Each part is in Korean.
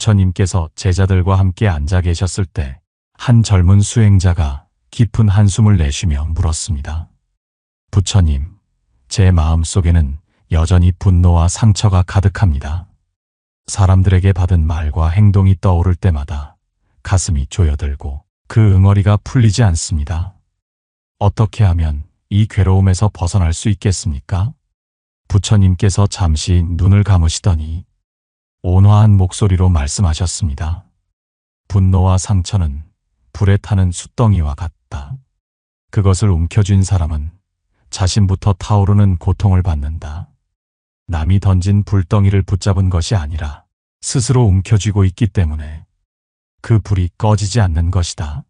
부처님께서 제자들과 함께 앉아 계셨을 때 한 젊은 수행자가 깊은 한숨을 내쉬며 물었습니다. 부처님, 제 마음속에는 여전히 분노와 상처가 가득합니다. 사람들에게 받은 말과 행동이 떠오를 때마다 가슴이 조여들고 그 응어리가 풀리지 않습니다. 어떻게 하면 이 괴로움에서 벗어날 수 있겠습니까? 부처님께서 잠시 눈을 감으시더니 온화한 목소리로 말씀하셨습니다. 분노와 상처는 불에 타는 숯덩이와 같다. 그것을 움켜쥔 사람은 자신부터 타오르는 고통을 받는다. 남이 던진 불덩이를 붙잡은 것이 아니라 스스로 움켜쥐고 있기 때문에 그 불이 꺼지지 않는 것이다.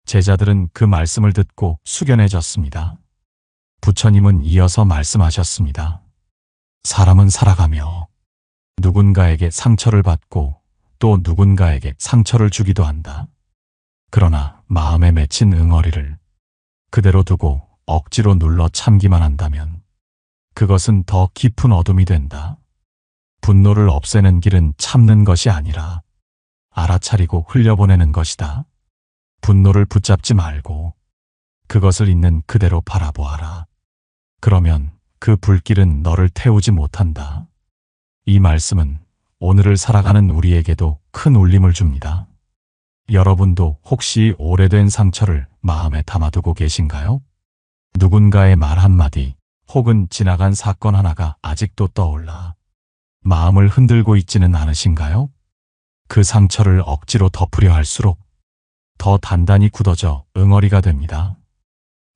제자들은 그 말씀을 듣고 숙연해졌습니다. 부처님은 이어서 말씀하셨습니다. 사람은 살아가며 누군가에게 상처를 받고 또 누군가에게 상처를 주기도 한다. 그러나 마음에 맺힌 응어리를 그대로 두고 억지로 눌러 참기만 한다면 그것은 더 깊은 어둠이 된다. 분노를 없애는 길은 참는 것이 아니라 알아차리고 흘려보내는 것이다. 분노를 붙잡지 말고 그것을 있는 그대로 바라보아라. 그러면 그 불길은 너를 태우지 못한다. 이 말씀은 오늘을 살아가는 우리에게도 큰 울림을 줍니다. 여러분도 혹시 오래된 상처를 마음에 담아두고 계신가요? 누군가의 말 한마디 혹은 지나간 사건 하나가 아직도 떠올라 마음을 흔들고 있지는 않으신가요? 그 상처를 억지로 덮으려 할수록 더 단단히 굳어져 응어리가 됩니다.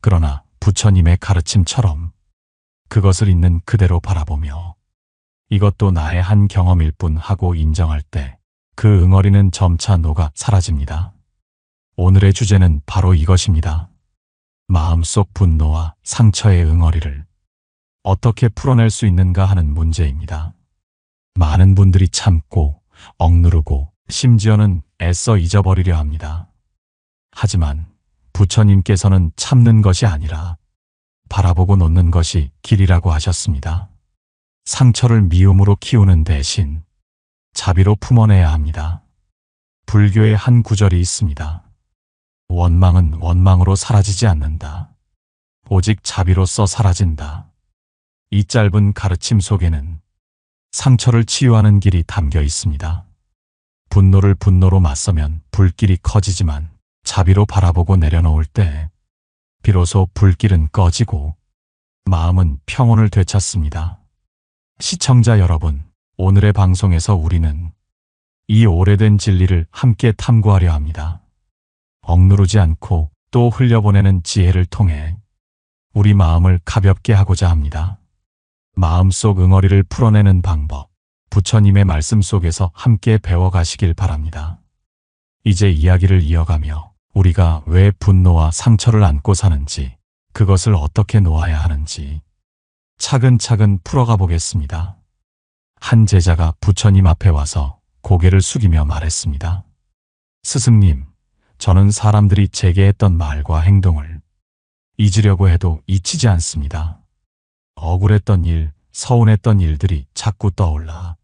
그러나 부처님의 가르침처럼 그것을 있는 그대로 바라보며 이것도 나의 한 경험일 뿐 하고 인정할 때 그 응어리는 점차 녹아 사라집니다. 오늘의 주제는 바로 이것입니다. 마음속 분노와 상처의 응어리를 어떻게 풀어낼 수 있는가 하는 문제입니다. 많은 분들이 참고 억누르고 심지어는 애써 잊어버리려 합니다. 하지만 부처님께서는 참는 것이 아니라 바라보고 놓는 것이 길이라고 하셨습니다. 상처를 미움으로 키우는 대신 자비로 품어내야 합니다. 불교의 한 구절이 있습니다. 원망은 원망으로 사라지지 않는다. 오직 자비로써 사라진다. 이 짧은 가르침 속에는 상처를 치유하는 길이 담겨 있습니다. 분노를 분노로 맞서면 불길이 커지지만 자비로 바라보고 내려놓을 때 비로소 불길은 꺼지고 마음은 평온을 되찾습니다. 시청자 여러분, 오늘의 방송에서 우리는 이 오래된 진리를 함께 탐구하려 합니다. 억누르지 않고 또 흘려보내는 지혜를 통해 우리 마음을 가볍게 하고자 합니다. 마음속 응어리를 풀어내는 방법, 부처님의 말씀 속에서 함께 배워가시길 바랍니다. 이제 이야기를 이어가며 우리가 왜 분노와 상처를 안고 사는지, 그것을 어떻게 놓아야 하는지 차근차근 풀어가 보겠습니다. 한 제자가 부처님 앞에 와서 고개를 숙이며 말했습니다. 스승님, 저는 사람들이 제게 했던 말과 행동을 잊으려고 해도 잊히지 않습니다. 억울했던 일, 서운했던 일들이 자꾸 떠올라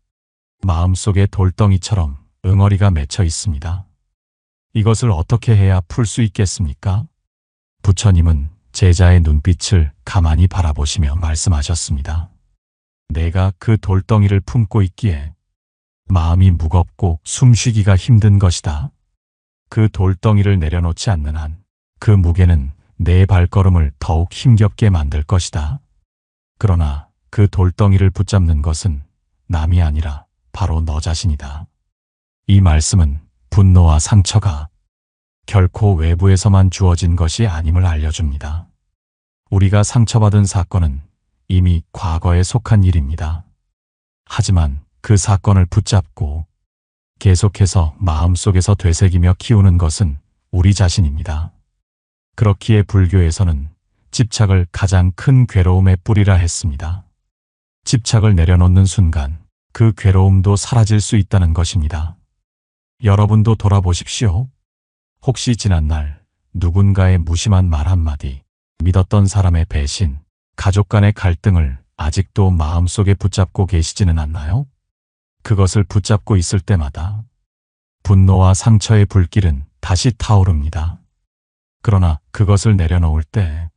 마음속에 돌덩이처럼 응어리가 맺혀 있습니다. 이것을 어떻게 해야 풀 수 있겠습니까? 부처님은 제자의 눈빛을 가만히 바라보시며 말씀하셨습니다. 내가 그 돌덩이를 품고 있기에 마음이 무겁고 숨쉬기가 힘든 것이다. 그 돌덩이를 내려놓지 않는 한 그 무게는 내 발걸음을 더욱 힘겹게 만들 것이다. 그러나 그 돌덩이를 붙잡는 것은 남이 아니라 바로 너 자신이다. 이 말씀은 분노와 상처가 결코 외부에서만 주어진 것이 아님을 알려줍니다. 우리가 상처받은 사건은 이미 과거에 속한 일입니다. 하지만 그 사건을 붙잡고 계속해서 마음속에서 되새기며 키우는 것은 우리 자신입니다. 그렇기에 불교에서는 집착을 가장 큰 괴로움의 뿌리라 했습니다. 집착을 내려놓는 순간 그 괴로움도 사라질 수 있다는 것입니다. 여러분도 돌아보십시오. 혹시 지난날 누군가의 무심한 말 한마디, 믿었던 사람의 배신, 가족 간의 갈등을 아직도 마음속에 붙잡고 계시지는 않나요? 그것을 붙잡고 있을 때마다 분노와 상처의 불길은 다시 타오릅니다. 그러나 그것을 내려놓을 때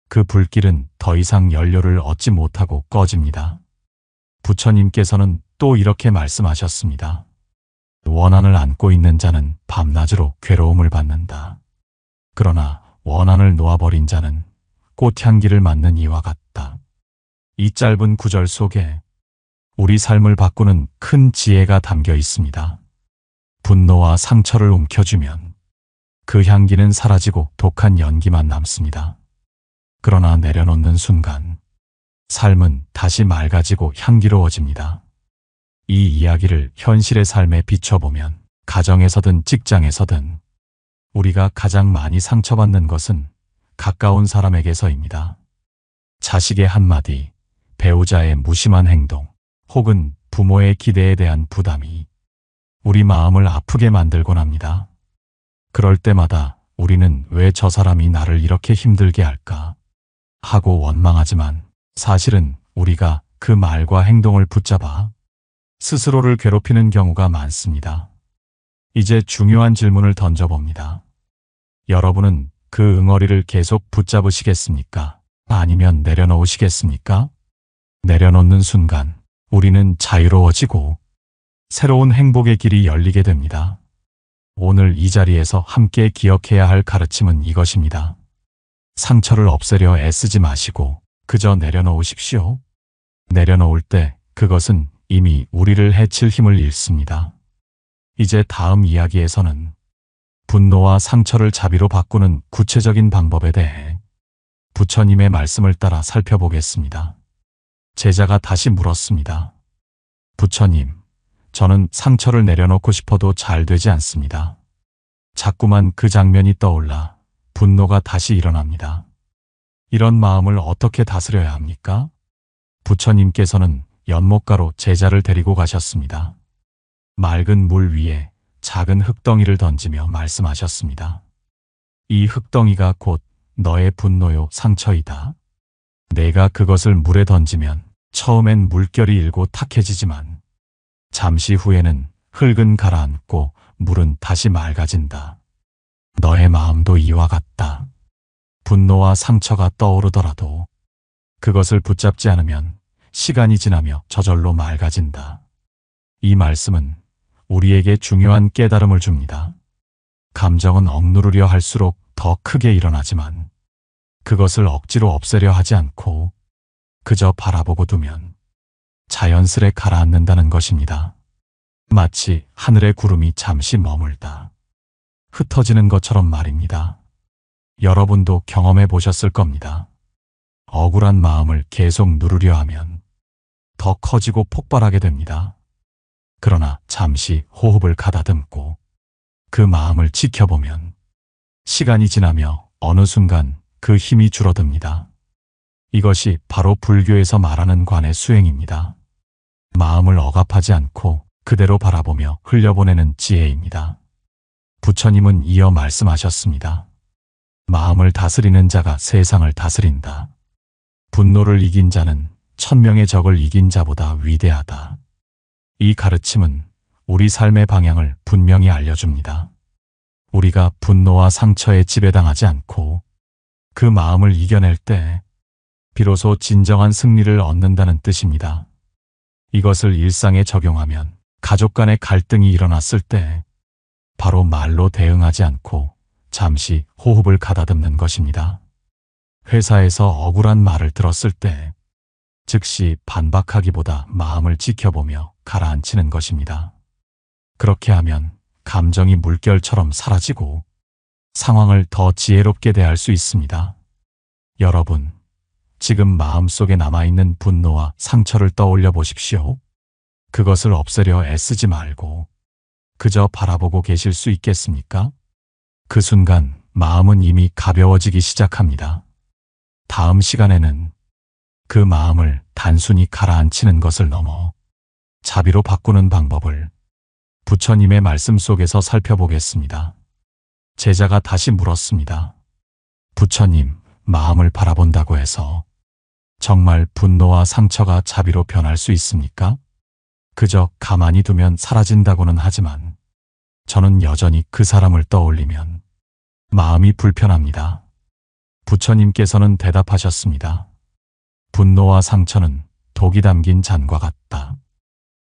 그 불길은 더 이상 연료를 얻지 못하고 꺼집니다. 부처님께서는 또 이렇게 말씀하셨습니다. 원한을 안고 있는 자는 밤낮으로 괴로움을 받는다. 그러나 원한을 놓아버린 자는 꽃향기를 맡는 이와 같다. 이 짧은 구절 속에 우리 삶을 바꾸는 큰 지혜가 담겨 있습니다. 분노와 상처를 움켜쥐면 그 향기는 사라지고 독한 연기만 남습니다. 그러나 내려놓는 순간 삶은 다시 맑아지고 향기로워집니다. 이 이야기를 현실의 삶에 비춰보면 가정에서든 직장에서든 우리가 가장 많이 상처받는 것은 가까운 사람에게서입니다. 자식의 한마디, 배우자의 무심한 행동, 혹은 부모의 기대에 대한 부담이 우리 마음을 아프게 만들곤 합니다. 그럴 때마다 우리는 왜 저 사람이 나를 이렇게 힘들게 할까 하고 원망하지만 사실은 우리가 그 말과 행동을 붙잡아 스스로를 괴롭히는 경우가 많습니다. 이제 중요한 질문을 던져봅니다. 여러분은 그 응어리를 계속 붙잡으시겠습니까? 아니면 내려놓으시겠습니까? 내려놓는 순간 우리는 자유로워지고 새로운 행복의 길이 열리게 됩니다. 오늘 이 자리에서 함께 기억해야 할 가르침은 이것입니다. 상처를 없애려 애쓰지 마시고 그저 내려놓으십시오. 내려놓을 때 그것은 이미 우리를 해칠 힘을 잃습니다. 이제 다음 이야기에서는 분노와 상처를 자비로 바꾸는 구체적인 방법에 대해 부처님의 말씀을 따라 살펴보겠습니다. 제자가 다시 물었습니다. 부처님, 저는 상처를 내려놓고 싶어도 잘 되지 않습니다. 자꾸만 그 장면이 떠올라 분노가 다시 일어납니다. 이런 마음을 어떻게 다스려야 합니까? 부처님께서는 연못가로 제자를 데리고 가셨습니다. 맑은 물 위에 작은 흙덩이를 던지며 말씀하셨습니다. 이 흙덩이가 곧 너의 분노요 상처이다. 내가 그것을 물에 던지면 처음엔 물결이 일고 탁해지지만 잠시 후에는 흙은 가라앉고 물은 다시 맑아진다. 너의 마음도 이와 같다. 분노와 상처가 떠오르더라도 그것을 붙잡지 않으면 시간이 지나며 저절로 맑아진다. 이 말씀은 우리에게 중요한 깨달음을 줍니다. 감정은 억누르려 할수록 더 크게 일어나지만 그것을 억지로 없애려 하지 않고 그저 바라보고 두면 자연스레 가라앉는다는 것입니다. 마치 하늘의 구름이 잠시 머물다 흩어지는 것처럼 말입니다. 여러분도 경험해 보셨을 겁니다. 억울한 마음을 계속 누르려 하면 더 커지고 폭발하게 됩니다. 그러나 잠시 호흡을 가다듬고 그 마음을 지켜보면 시간이 지나며 어느 순간 그 힘이 줄어듭니다. 이것이 바로 불교에서 말하는 관의 수행입니다. 마음을 억압하지 않고 그대로 바라보며 흘려보내는 지혜입니다. 부처님은 이어 말씀하셨습니다. 마음을 다스리는 자가 세상을 다스린다. 분노를 이긴 자는 1000명의 적을 이긴 자보다 위대하다. 이 가르침은 우리 삶의 방향을 분명히 알려줍니다. 우리가 분노와 상처에 지배당하지 않고 그 마음을 이겨낼 때 비로소 진정한 승리를 얻는다는 뜻입니다. 이것을 일상에 적용하면 가족 간의 갈등이 일어났을 때 바로 말로 대응하지 않고 잠시 호흡을 가다듬는 것입니다. 회사에서 억울한 말을 들었을 때 즉시 반박하기보다 마음을 지켜보며 가라앉히는 것입니다. 그렇게 하면 감정이 물결처럼 사라지고 상황을 더 지혜롭게 대할 수 있습니다. 여러분, 지금 마음속에 남아있는 분노와 상처를 떠올려 보십시오. 그것을 없애려 애쓰지 말고 그저 바라보고 계실 수 있겠습니까? 그 순간 마음은 이미 가벼워지기 시작합니다. 다음 시간에는 그 마음을 단순히 가라앉히는 것을 넘어 자비로 바꾸는 방법을 부처님의 말씀 속에서 살펴보겠습니다. 제자가 다시 물었습니다. 부처님, 마음을 바라본다고 해서 정말 분노와 상처가 자비로 변할 수 있습니까? 그저 가만히 두면 사라진다고는 하지만 저는 여전히 그 사람을 떠올리면 마음이 불편합니다. 부처님께서는 대답하셨습니다. 분노와 상처는 독이 담긴 잔과 같다.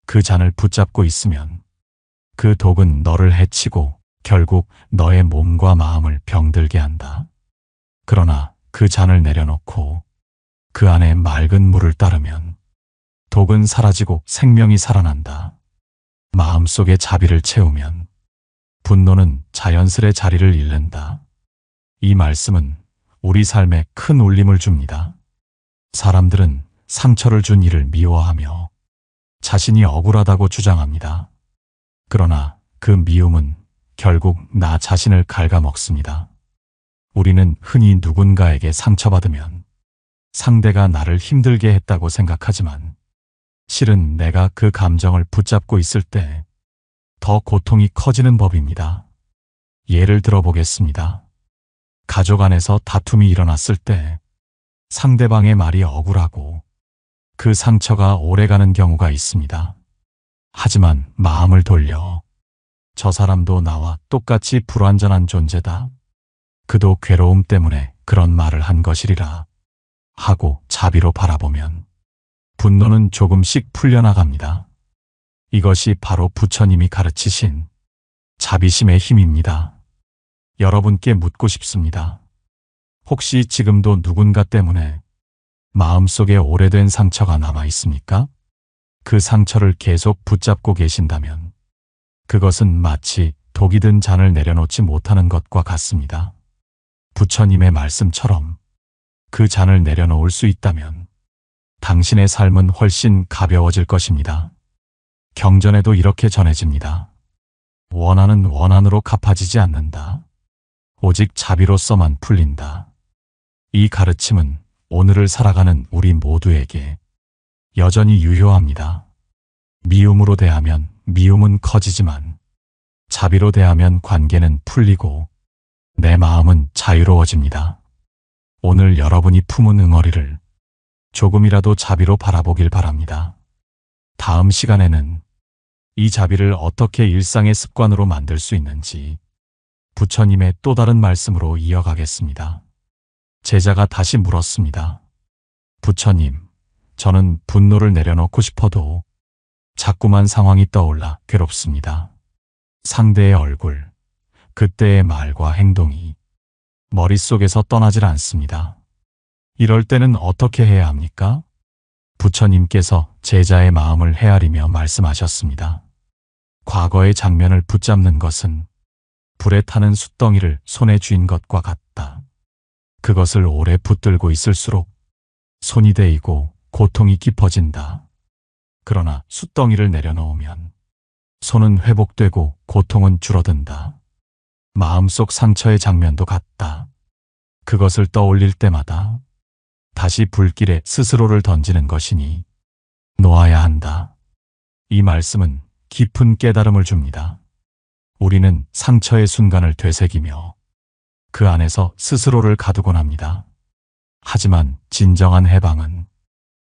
그 잔을 붙잡고 있으면 그 독은 너를 해치고 결국 너의 몸과 마음을 병들게 한다. 그러나 그 잔을 내려놓고 그 안에 맑은 물을 따르면 독은 사라지고 생명이 살아난다. 마음속에 자비를 채우면 분노는 자연스레 자리를 잃는다. 이 말씀은 우리 삶에 큰 울림을 줍니다. 사람들은 상처를 준 이를 미워하며 자신이 억울하다고 주장합니다. 그러나 그 미움은 결국 나 자신을 갉아먹습니다. 우리는 흔히 누군가에게 상처받으면 상대가 나를 힘들게 했다고 생각하지만 실은 내가 그 감정을 붙잡고 있을 때 더 고통이 커지는 법입니다. 예를 들어 보겠습니다. 가족 안에서 다툼이 일어났을 때 상대방의 말이 억울하고 그 상처가 오래가는 경우가 있습니다. 하지만 마음을 돌려 저 사람도 나와 똑같이 불완전한 존재다. 그도 괴로움 때문에 그런 말을 한 것이리라 하고 자비로 바라보면 분노는 조금씩 풀려나갑니다. 이것이 바로 부처님이 가르치신 자비심의 힘입니다. 여러분께 묻고 싶습니다. 혹시 지금도 누군가 때문에 마음속에 오래된 상처가 남아 있습니까? 그 상처를 계속 붙잡고 계신다면 그것은 마치 독이 든 잔을 내려놓지 못하는 것과 같습니다. 부처님의 말씀처럼 그 잔을 내려놓을 수 있다면 당신의 삶은 훨씬 가벼워질 것입니다. 경전에도 이렇게 전해집니다. 원한은 원한으로 갚아지지 않는다. 오직 자비로서만 풀린다. 이 가르침은 오늘을 살아가는 우리 모두에게 여전히 유효합니다. 미움으로 대하면 미움은 커지지만 자비로 대하면 관계는 풀리고 내 마음은 자유로워집니다. 오늘 여러분이 품은 응어리를 조금이라도 자비로 바라보길 바랍니다. 다음 시간에는 이 자비를 어떻게 일상의 습관으로 만들 수 있는지 부처님의 또 다른 말씀으로 이어가겠습니다. 제자가 다시 물었습니다. 부처님, 저는 분노를 내려놓고 싶어도 자꾸만 상황이 떠올라 괴롭습니다. 상대의 얼굴, 그때의 말과 행동이 머릿속에서 떠나질 않습니다. 이럴 때는 어떻게 해야 합니까? 부처님께서 제자의 마음을 헤아리며 말씀하셨습니다. 과거의 장면을 붙잡는 것은 불에 타는 숯덩이를 손에 쥔 것과 같다. 그것을 오래 붙들고 있을수록 손이 데이고 고통이 깊어진다. 그러나 숯덩이를 내려놓으면 손은 회복되고 고통은 줄어든다. 마음속 상처의 장면도 같다. 그것을 떠올릴 때마다 다시 불길에 스스로를 던지는 것이니 놓아야 한다. 이 말씀은 깊은 깨달음을 줍니다. 우리는 상처의 순간을 되새기며 그 안에서 스스로를 가두곤 합니다. 하지만 진정한 해방은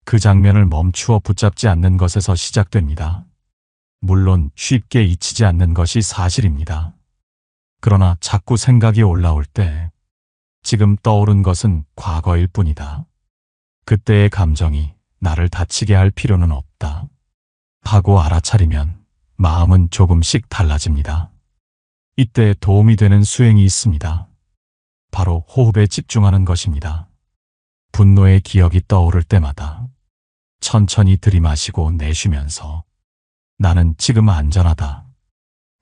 그 장면을 멈추어 붙잡지 않는 것에서 시작됩니다. 물론 쉽게 잊히지 않는 것이 사실입니다. 그러나 자꾸 생각이 올라올 때 지금 떠오른 것은 과거일 뿐이다. 그때의 감정이 나를 다치게 할 필요는 없다. 하고 알아차리면 마음은 조금씩 달라집니다. 이때 도움이 되는 수행이 있습니다. 바로 호흡에 집중하는 것입니다. 분노의 기억이 떠오를 때마다 천천히 들이마시고 내쉬면서 나는 지금 안전하다.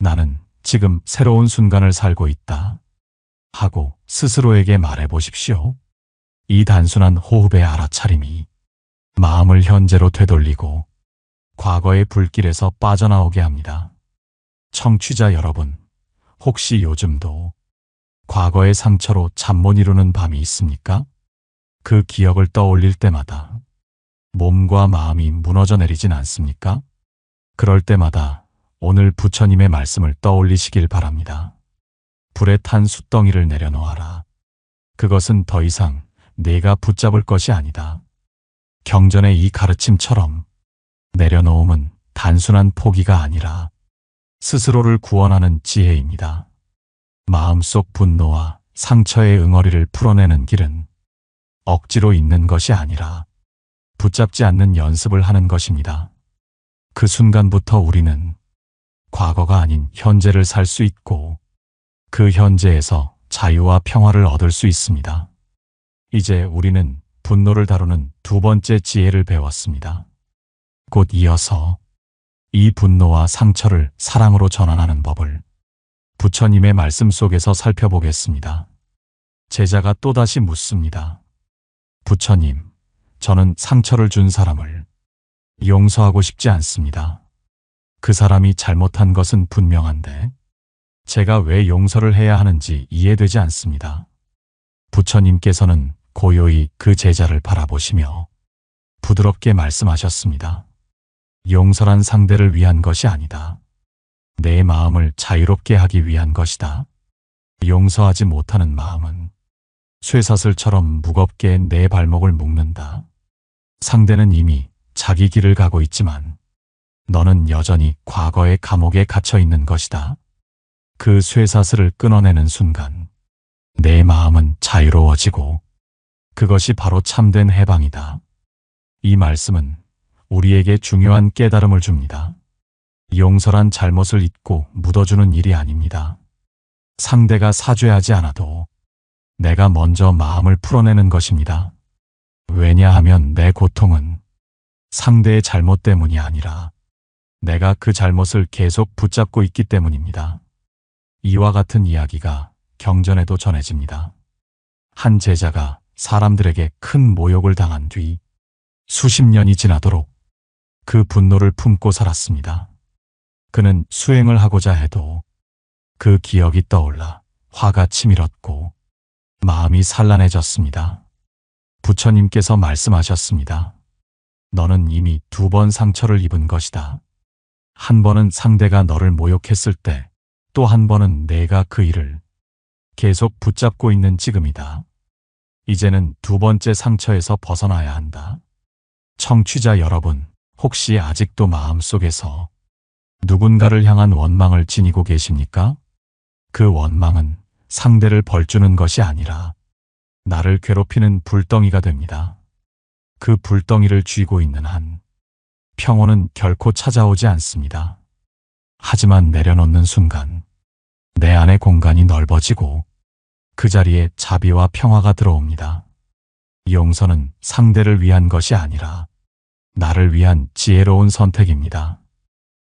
나는 지금 새로운 순간을 살고 있다. 하고 스스로에게 말해보십시오. 이 단순한 호흡의 알아차림이 마음을 현재로 되돌리고 과거의 불길에서 빠져나오게 합니다. 청취자 여러분, 혹시 요즘도 과거의 상처로 잠 못 이루는 밤이 있습니까? 그 기억을 떠올릴 때마다 몸과 마음이 무너져 내리진 않습니까? 그럴 때마다 오늘 부처님의 말씀을 떠올리시길 바랍니다. 불에 탄 숯덩이를 내려놓아라. 그것은 더 이상 내가 붙잡을 것이 아니다. 경전의 이 가르침처럼 내려놓음은 단순한 포기가 아니라 스스로를 구원하는 지혜입니다. 마음속 분노와 상처의 응어리를 풀어내는 길은 억지로 있는 것이 아니라 붙잡지 않는 연습을 하는 것입니다. 그 순간부터 우리는 과거가 아닌 현재를 살 수 있고 그 현재에서 자유와 평화를 얻을 수 있습니다. 이제 우리는 분노를 다루는 두 번째 지혜를 배웠습니다. 곧 이어서 이 분노와 상처를 사랑으로 전환하는 법을 부처님의 말씀 속에서 살펴보겠습니다. 제자가 또다시 묻습니다. 부처님, 저는 상처를 준 사람을 용서하고 싶지 않습니다. 그 사람이 잘못한 것은 분명한데 제가 왜 용서를 해야 하는지 이해되지 않습니다. 부처님께서는 고요히 그 제자를 바라보시며 부드럽게 말씀하셨습니다. 용서란 상대를 위한 것이 아니다. 내 마음을 자유롭게 하기 위한 것이다. 용서하지 못하는 마음은 쇠사슬처럼 무겁게 내 발목을 묶는다. 상대는 이미 자기 길을 가고 있지만 너는 여전히 과거의 감옥에 갇혀 있는 것이다. 그 쇠사슬을 끊어내는 순간 내 마음은 자유로워지고 그것이 바로 참된 해방이다. 이 말씀은 우리에게 중요한 깨달음을 줍니다. 용서란 잘못을 잊고 묻어주는 일이 아닙니다. 상대가 사죄하지 않아도 내가 먼저 마음을 풀어내는 것입니다. 왜냐하면 내 고통은 상대의 잘못 때문이 아니라 내가 그 잘못을 계속 붙잡고 있기 때문입니다. 이와 같은 이야기가 경전에도 전해집니다. 한 제자가 사람들에게 큰 모욕을 당한 뒤 수십 년이 지나도록 그 분노를 품고 살았습니다. 그는 수행을 하고자 해도 그 기억이 떠올라 화가 치밀었고 마음이 산란해졌습니다. 부처님께서 말씀하셨습니다. 너는 이미 두 번 상처를 입은 것이다. 한 번은 상대가 너를 모욕했을 때, 또 한 번은 내가 그 일을 계속 붙잡고 있는 지금이다. 이제는 두 번째 상처에서 벗어나야 한다. 청취자 여러분, 혹시 아직도 마음속에서 누군가를 향한 원망을 지니고 계십니까? 그 원망은 상대를 벌주는 것이 아니라 나를 괴롭히는 불덩이가 됩니다. 그 불덩이를 쥐고 있는 한 평온은 결코 찾아오지 않습니다. 하지만 내려놓는 순간 내 안의 공간이 넓어지고 그 자리에 자비와 평화가 들어옵니다. 용서는 상대를 위한 것이 아니라 나를 위한 지혜로운 선택입니다.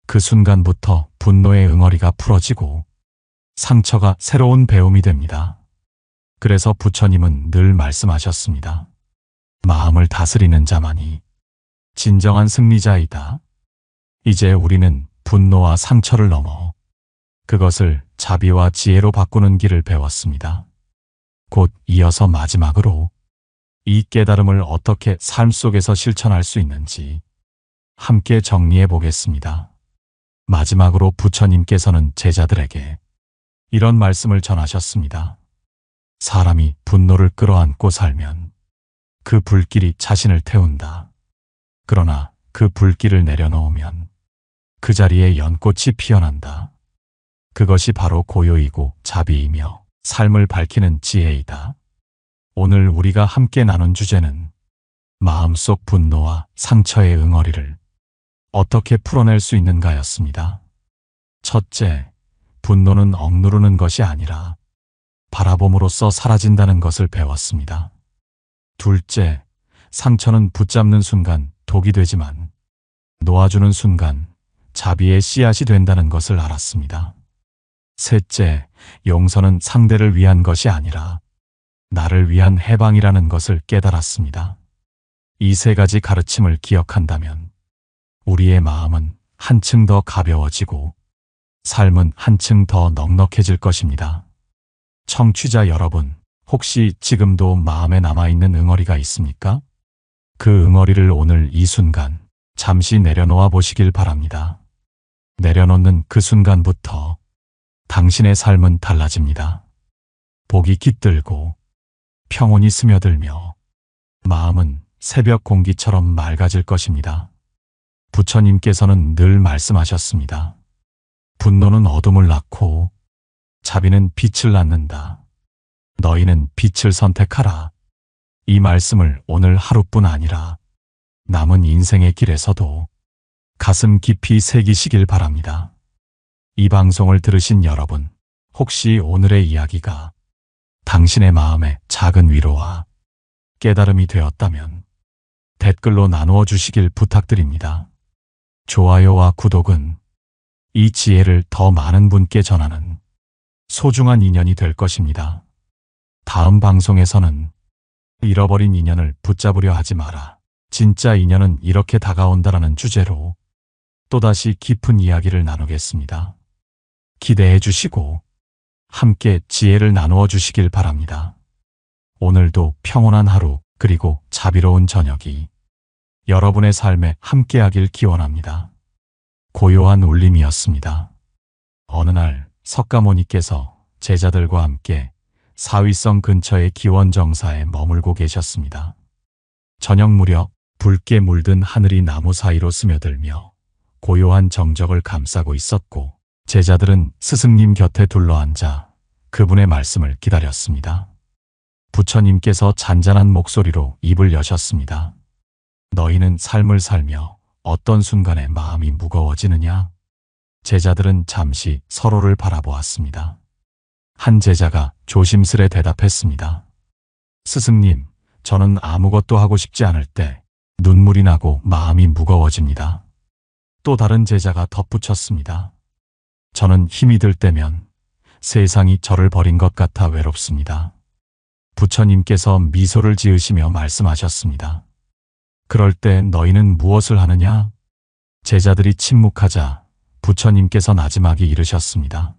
그 순간부터 분노의 응어리가 풀어지고 상처가 새로운 배움이 됩니다. 그래서 부처님은 늘 말씀하셨습니다. 마음을 다스리는 자만이 진정한 승리자이다. 이제 우리는 분노와 상처를 넘어 그것을 자비와 지혜로 바꾸는 길을 배웠습니다. 곧 이어서 마지막으로 이 깨달음을 어떻게 삶 속에서 실천할 수 있는지 함께 정리해 보겠습니다. 마지막으로 부처님께서는 제자들에게 이런 말씀을 전하셨습니다. 사람이 분노를 끌어안고 살면 그 불길이 자신을 태운다. 그러나 그 불길을 내려놓으면 그 자리에 연꽃이 피어난다. 그것이 바로 고요이고 자비이며 삶을 밝히는 지혜이다. 오늘 우리가 함께 나눈 주제는 마음속 분노와 상처의 응어리를 어떻게 풀어낼 수 있는가였습니다. 첫째, 분노는 억누르는 것이 아니라 바라봄으로써 사라진다는 것을 배웠습니다. 둘째, 상처는 붙잡는 순간 독이 되지만 놓아주는 순간 자비의 씨앗이 된다는 것을 알았습니다. 셋째, 용서는 상대를 위한 것이 아니라 나를 위한 해방이라는 것을 깨달았습니다. 이 세 가지 가르침을 기억한다면 우리의 마음은 한층 더 가벼워지고 삶은 한층 더 넉넉해질 것입니다. 청취자 여러분, 혹시 지금도 마음에 남아있는 응어리가 있습니까? 그 응어리를 오늘 이 순간 잠시 내려놓아 보시길 바랍니다. 내려놓는 그 순간부터 당신의 삶은 달라집니다. 복이 깃들고 평온이 스며들며 마음은 새벽 공기처럼 맑아질 것입니다. 부처님께서는 늘 말씀하셨습니다. 분노는 어둠을 낳고 자비는 빛을 낳는다. 너희는 빛을 선택하라. 이 말씀을 오늘 하루뿐 아니라 남은 인생의 길에서도 가슴 깊이 새기시길 바랍니다. 이 방송을 들으신 여러분, 혹시 오늘의 이야기가 당신의 마음에 작은 위로와 깨달음이 되었다면 댓글로 나누어 주시길 부탁드립니다. 좋아요와 구독은 이 지혜를 더 많은 분께 전하는 소중한 인연이 될 것입니다. 다음 방송에서는 잃어버린 인연을 붙잡으려 하지 마라. 진짜 인연은 이렇게 다가온다라는 주제로 또다시 깊은 이야기를 나누겠습니다. 기대해 주시고 함께 지혜를 나누어 주시길 바랍니다. 오늘도 평온한 하루 그리고 자비로운 저녁이 여러분의 삶에 함께하길 기원합니다. 고요한 울림이었습니다. 어느 날 석가모니께서 제자들과 함께 사위성 근처의 기원정사에 머물고 계셨습니다. 저녁 무렵 붉게 물든 하늘이 나무 사이로 스며들며 고요한 정적을 감싸고 있었고 제자들은 스승님 곁에 둘러앉아 그분의 말씀을 기다렸습니다. 부처님께서 잔잔한 목소리로 입을 여셨습니다. 너희는 삶을 살며 어떤 순간에 마음이 무거워지느냐? 제자들은 잠시 서로를 바라보았습니다. 한 제자가 조심스레 대답했습니다. 스승님, 저는 아무것도 하고 싶지 않을 때 눈물이 나고 마음이 무거워집니다. 또 다른 제자가 덧붙였습니다. 저는 힘이 들 때면 세상이 저를 버린 것 같아 외롭습니다. 부처님께서 미소를 지으시며 말씀하셨습니다. 그럴 때 너희는 무엇을 하느냐? 제자들이 침묵하자 부처님께서 나지막이 이르셨습니다.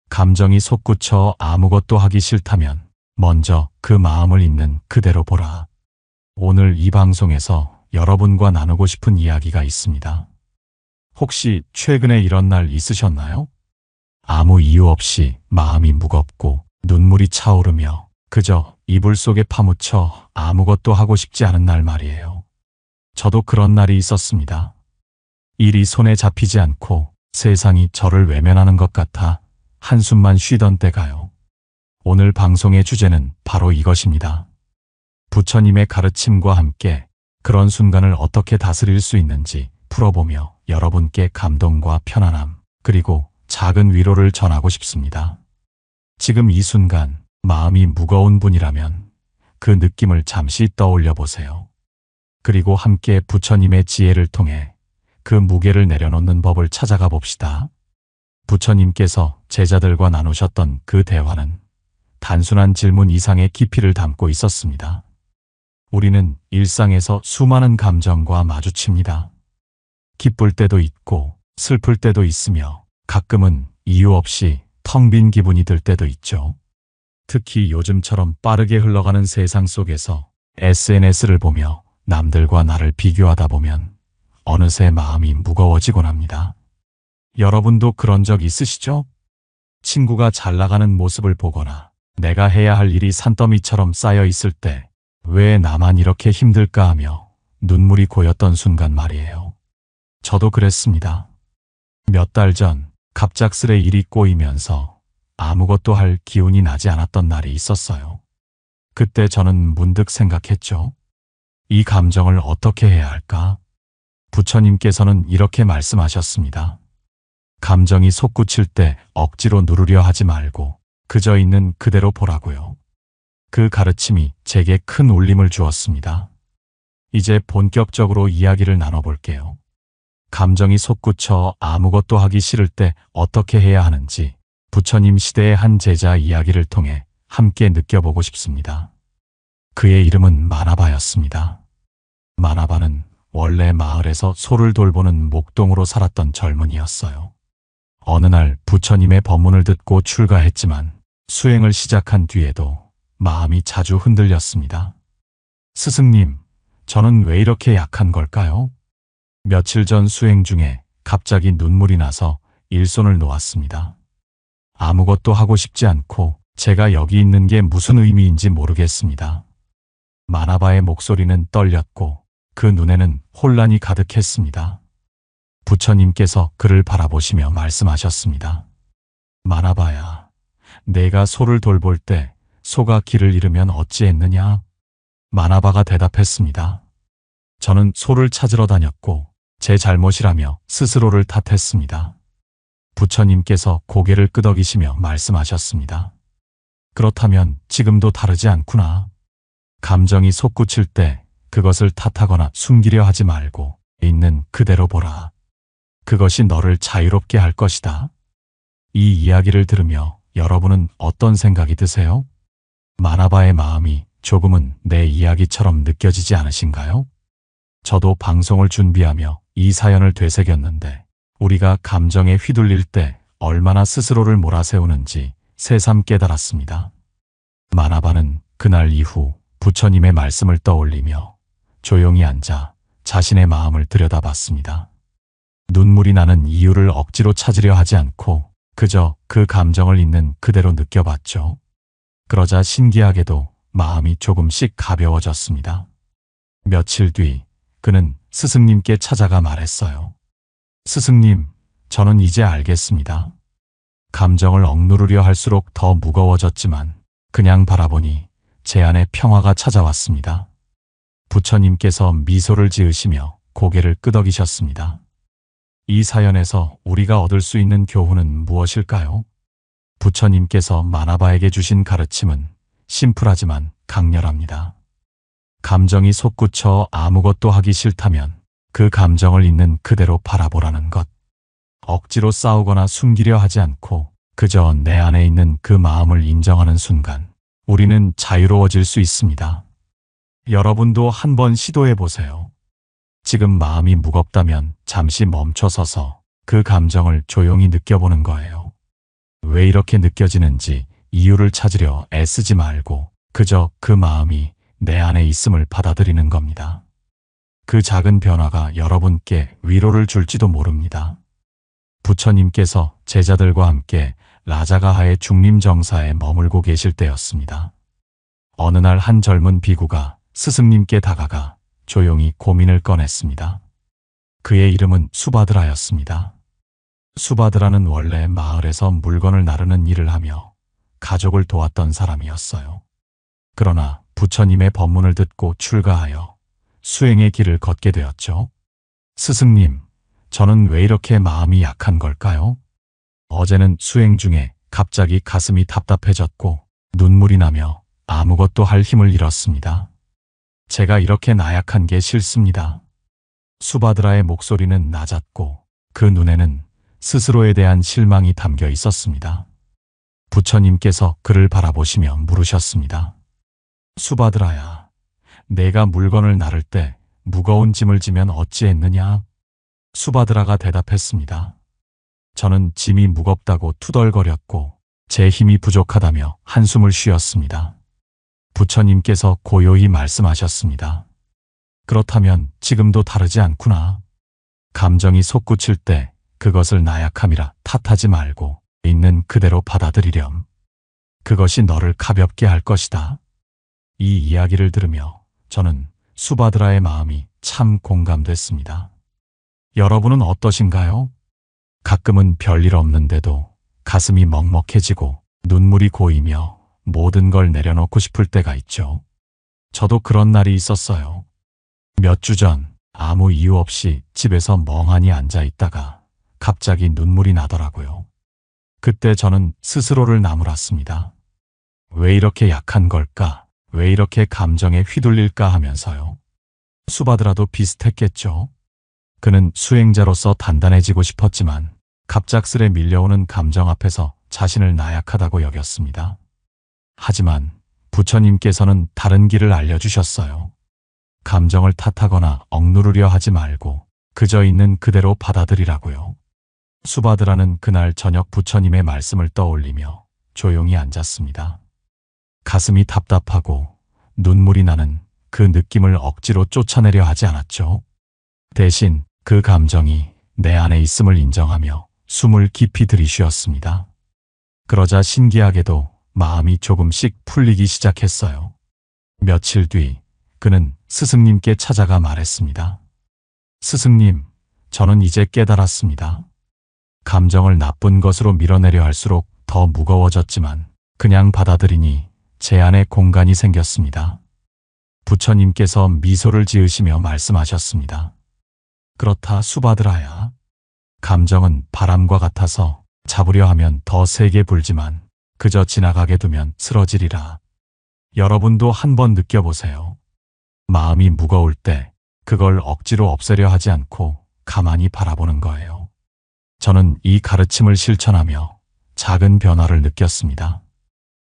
감정이 솟구쳐 아무것도 하기 싫다면 먼저 그 마음을 있는 그대로 보라. 오늘 이 방송에서 여러분과 나누고 싶은 이야기가 있습니다. 혹시 최근에 이런 날 있으셨나요? 아무 이유 없이 마음이 무겁고 눈물이 차오르며 그저 이불 속에 파묻혀 아무것도 하고 싶지 않은 날 말이에요. 저도 그런 날이 있었습니다. 일이 손에 잡히지 않고 세상이 저를 외면하는 것 같아 한숨만 쉬던 때가요. 오늘 방송의 주제는 바로 이것입니다. 부처님의 가르침과 함께 그런 순간을 어떻게 다스릴 수 있는지 풀어보며 여러분께 감동과 편안함 그리고 작은 위로를 전하고 싶습니다. 지금 이 순간 마음이 무거운 분이라면 그 느낌을 잠시 떠올려 보세요. 그리고 함께 부처님의 지혜를 통해 그 무게를 내려놓는 법을 찾아가 봅시다. 부처님께서 제자들과 나누셨던 그 대화는 단순한 질문 이상의 깊이를 담고 있었습니다. 우리는 일상에서 수많은 감정과 마주칩니다. 기쁠 때도 있고 슬플 때도 있으며 가끔은 이유 없이 텅 빈 기분이 들 때도 있죠. 특히 요즘처럼 빠르게 흘러가는 세상 속에서 SNS를 보며 남들과 나를 비교하다 보면 어느새 마음이 무거워지곤 합니다. 여러분도 그런 적 있으시죠? 친구가 잘 나가는 모습을 보거나 내가 해야 할 일이 산더미처럼 쌓여 있을 때 왜 나만 이렇게 힘들까 하며 눈물이 고였던 순간 말이에요. 저도 그랬습니다. 몇 달 전 갑작스레 일이 꼬이면서 아무것도 할 기운이 나지 않았던 날이 있었어요. 그때 저는 문득 생각했죠. 이 감정을 어떻게 해야 할까? 부처님께서는 이렇게 말씀하셨습니다. 감정이 솟구칠 때 억지로 누르려 하지 말고 그저 있는 그대로 보라고요. 그 가르침이 제게 큰 울림을 주었습니다. 이제 본격적으로 이야기를 나눠볼게요. 감정이 솟구쳐 아무것도 하기 싫을 때 어떻게 해야 하는지 부처님 시대의 한 제자 이야기를 통해 함께 느껴보고 싶습니다. 그의 이름은 마나바였습니다. 마나바는 원래 마을에서 소를 돌보는 목동으로 살았던 젊은이였어요. 어느 날 부처님의 법문을 듣고 출가했지만 수행을 시작한 뒤에도 마음이 자주 흔들렸습니다. 스승님, 저는 왜 이렇게 약한 걸까요? 며칠 전 수행 중에 갑자기 눈물이 나서 일손을 놓았습니다. 아무것도 하고 싶지 않고 제가 여기 있는 게 무슨 의미인지 모르겠습니다. 마나바의 목소리는 떨렸고 그 눈에는 혼란이 가득했습니다. 부처님께서 그를 바라보시며 말씀하셨습니다. 마나바야, 내가 소를 돌볼 때 소가 길을 잃으면 어찌했느냐? 마나바가 대답했습니다. 저는 소를 찾으러 다녔고 제 잘못이라며 스스로를 탓했습니다. 부처님께서 고개를 끄덕이시며 말씀하셨습니다. 그렇다면 지금도 다르지 않구나. 감정이 솟구칠 때 그것을 탓하거나 숨기려 하지 말고 있는 그대로 보라. 그것이 너를 자유롭게 할 것이다. 이 이야기를 들으며 여러분은 어떤 생각이 드세요? 마나바의 마음이 조금은 내 이야기처럼 느껴지지 않으신가요? 저도 방송을 준비하며 이 사연을 되새겼는데 우리가 감정에 휘둘릴 때 얼마나 스스로를 몰아세우는지 새삼 깨달았습니다. 마나바는 그날 이후 부처님의 말씀을 떠올리며 조용히 앉아 자신의 마음을 들여다봤습니다. 눈물이 나는 이유를 억지로 찾으려 하지 않고 그저 그 감정을 있는 그대로 느껴봤죠. 그러자 신기하게도 마음이 조금씩 가벼워졌습니다. 며칠 뒤 그는 스승님께 찾아가 말했어요. 스승님, 저는 이제 알겠습니다. 감정을 억누르려 할수록 더 무거워졌지만 그냥 바라보니 제 안에 평화가 찾아왔습니다. 부처님께서 미소를 지으시며 고개를 끄덕이셨습니다. 이 사연에서 우리가 얻을 수 있는 교훈은 무엇일까요? 부처님께서 마나바에게 주신 가르침은 심플하지만 강렬합니다. 감정이 솟구쳐 아무것도 하기 싫다면 그 감정을 있는 그대로 바라보라는 것. 억지로 싸우거나 숨기려 하지 않고 그저 내 안에 있는 그 마음을 인정하는 순간 우리는 자유로워질 수 있습니다. 여러분도 한번 시도해 보세요. 지금 마음이 무겁다면 잠시 멈춰서서 그 감정을 조용히 느껴보는 거예요. 왜 이렇게 느껴지는지 이유를 찾으려 애쓰지 말고 그저 그 마음이 내 안에 있음을 받아들이는 겁니다. 그 작은 변화가 여러분께 위로를 줄지도 모릅니다. 부처님께서 제자들과 함께 라자가하의 중림정사에 머물고 계실 때였습니다. 어느 날 한 젊은 비구가 스승님께 다가가 조용히 고민을 꺼냈습니다. 그의 이름은 수바드라였습니다. 수바드라는 원래 마을에서 물건을 나르는 일을 하며 가족을 도왔던 사람이었어요. 그러나 부처님의 법문을 듣고 출가하여 수행의 길을 걷게 되었죠. 스승님, 저는 왜 이렇게 마음이 약한 걸까요? 어제는 수행 중에 갑자기 가슴이 답답해졌고 눈물이 나며 아무것도 할 힘을 잃었습니다. 제가 이렇게 나약한 게 싫습니다. 수바드라의 목소리는 낮았고 그 눈에는 스스로에 대한 실망이 담겨 있었습니다. 부처님께서 그를 바라보시며 물으셨습니다. 수바드라야, 내가 물건을 나를 때 무거운 짐을 지면 어찌했느냐? 수바드라가 대답했습니다. 저는 짐이 무겁다고 투덜거렸고 제 힘이 부족하다며 한숨을 쉬었습니다. 부처님께서 고요히 말씀하셨습니다. 그렇다면 지금도 다르지 않구나. 감정이 솟구칠 때 그것을 나약함이라 탓하지 말고 있는 그대로 받아들이렴. 그것이 너를 가볍게 할 것이다. 이 이야기를 들으며 저는 수바드라의 마음이 참 공감됐습니다. 여러분은 어떠신가요? 가끔은 별일 없는데도 가슴이 먹먹해지고 눈물이 고이며 모든 걸 내려놓고 싶을 때가 있죠. 저도 그런 날이 있었어요. 몇 주 전 아무 이유 없이 집에서 멍하니 앉아 있다가 갑자기 눈물이 나더라고요. 그때 저는 스스로를 나무랐습니다. 왜 이렇게 약한 걸까? 왜 이렇게 감정에 휘둘릴까 하면서요. 수바드라도 비슷했겠죠. 그는 수행자로서 단단해지고 싶었지만 갑작스레 밀려오는 감정 앞에서 자신을 나약하다고 여겼습니다. 하지만 부처님께서는 다른 길을 알려주셨어요. 감정을 탓하거나 억누르려 하지 말고 그저 있는 그대로 받아들이라고요. 수바드라는 그날 저녁 부처님의 말씀을 떠올리며 조용히 앉았습니다. 가슴이 답답하고 눈물이 나는 그 느낌을 억지로 쫓아내려 하지 않았죠. 대신 그 감정이 내 안에 있음을 인정하며 숨을 깊이 들이쉬었습니다. 그러자 신기하게도 마음이 조금씩 풀리기 시작했어요. 며칠 뒤 그는 스승님께 찾아가 말했습니다. 스승님, 저는 이제 깨달았습니다. 감정을 나쁜 것으로 밀어내려 할수록 더 무거워졌지만 그냥 받아들이니 제 안에 공간이 생겼습니다. 부처님께서 미소를 지으시며 말씀하셨습니다. 그렇다 수바드라야. 감정은 바람과 같아서 잡으려 하면 더 세게 불지만 그저 지나가게 두면 쓰러지리라. 여러분도 한번 느껴보세요. 마음이 무거울 때 그걸 억지로 없애려 하지 않고 가만히 바라보는 거예요. 저는 이 가르침을 실천하며 작은 변화를 느꼈습니다.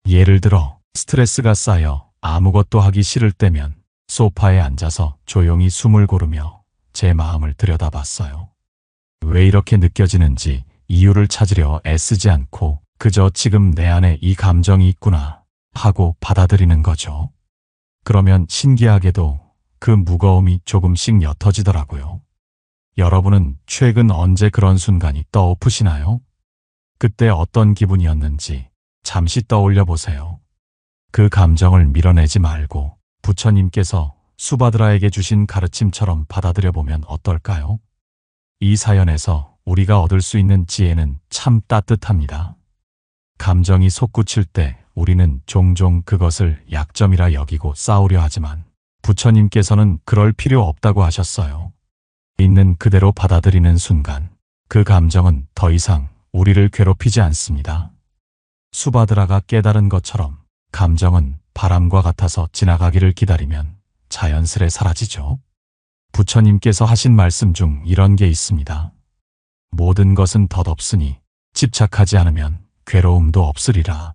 예를 들어 스트레스가 쌓여 아무것도 하기 싫을 때면 소파에 앉아서 조용히 숨을 고르며 제 마음을 들여다봤어요. 왜 이렇게 느껴지는지 이유를 찾으려 애쓰지 않고 그저 지금 내 안에 이 감정이 있구나 하고 받아들이는 거죠. 그러면 신기하게도 그 무거움이 조금씩 옅어지더라고요. 여러분은 최근 언제 그런 순간이 떠오르시나요? 그때 어떤 기분이었는지 잠시 떠올려 보세요. 그 감정을 밀어내지 말고 부처님께서 수바드라에게 주신 가르침처럼 받아들여 보면 어떨까요? 이 사연에서 우리가 얻을 수 있는 지혜는 참 따뜻합니다. 감정이 솟구칠 때 우리는 종종 그것을 약점이라 여기고 싸우려 하지만 부처님께서는 그럴 필요 없다고 하셨어요. 있는 그대로 받아들이는 순간 그 감정은 더 이상 우리를 괴롭히지 않습니다. 수바드라가 깨달은 것처럼 감정은 바람과 같아서 지나가기를 기다리면 자연스레 사라지죠. 부처님께서 하신 말씀 중 이런 게 있습니다. 모든 것은 덧없으니 집착하지 않으면 괴로움도 없으리라.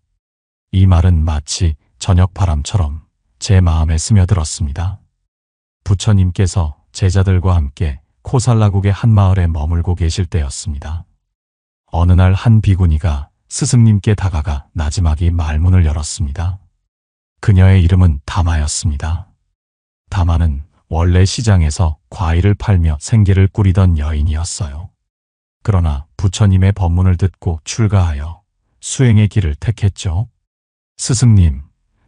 이 말은 마치 저녁 바람처럼 제 마음에 스며들었습니다. 부처님께서 제자들과 함께 코살라국의 한 마을에 머물고 계실 때였습니다. 어느 날 한 비구니가 스승님께 다가가 나지막이 말문을 열었습니다. 그녀의 이름은 다마였습니다. 다마는 원래 시장에서 과일을 팔며 생계를 꾸리던 여인이었어요. 그러나 부처님의 법문을 듣고 출가하여 수행의 길을 택했죠. 스승님,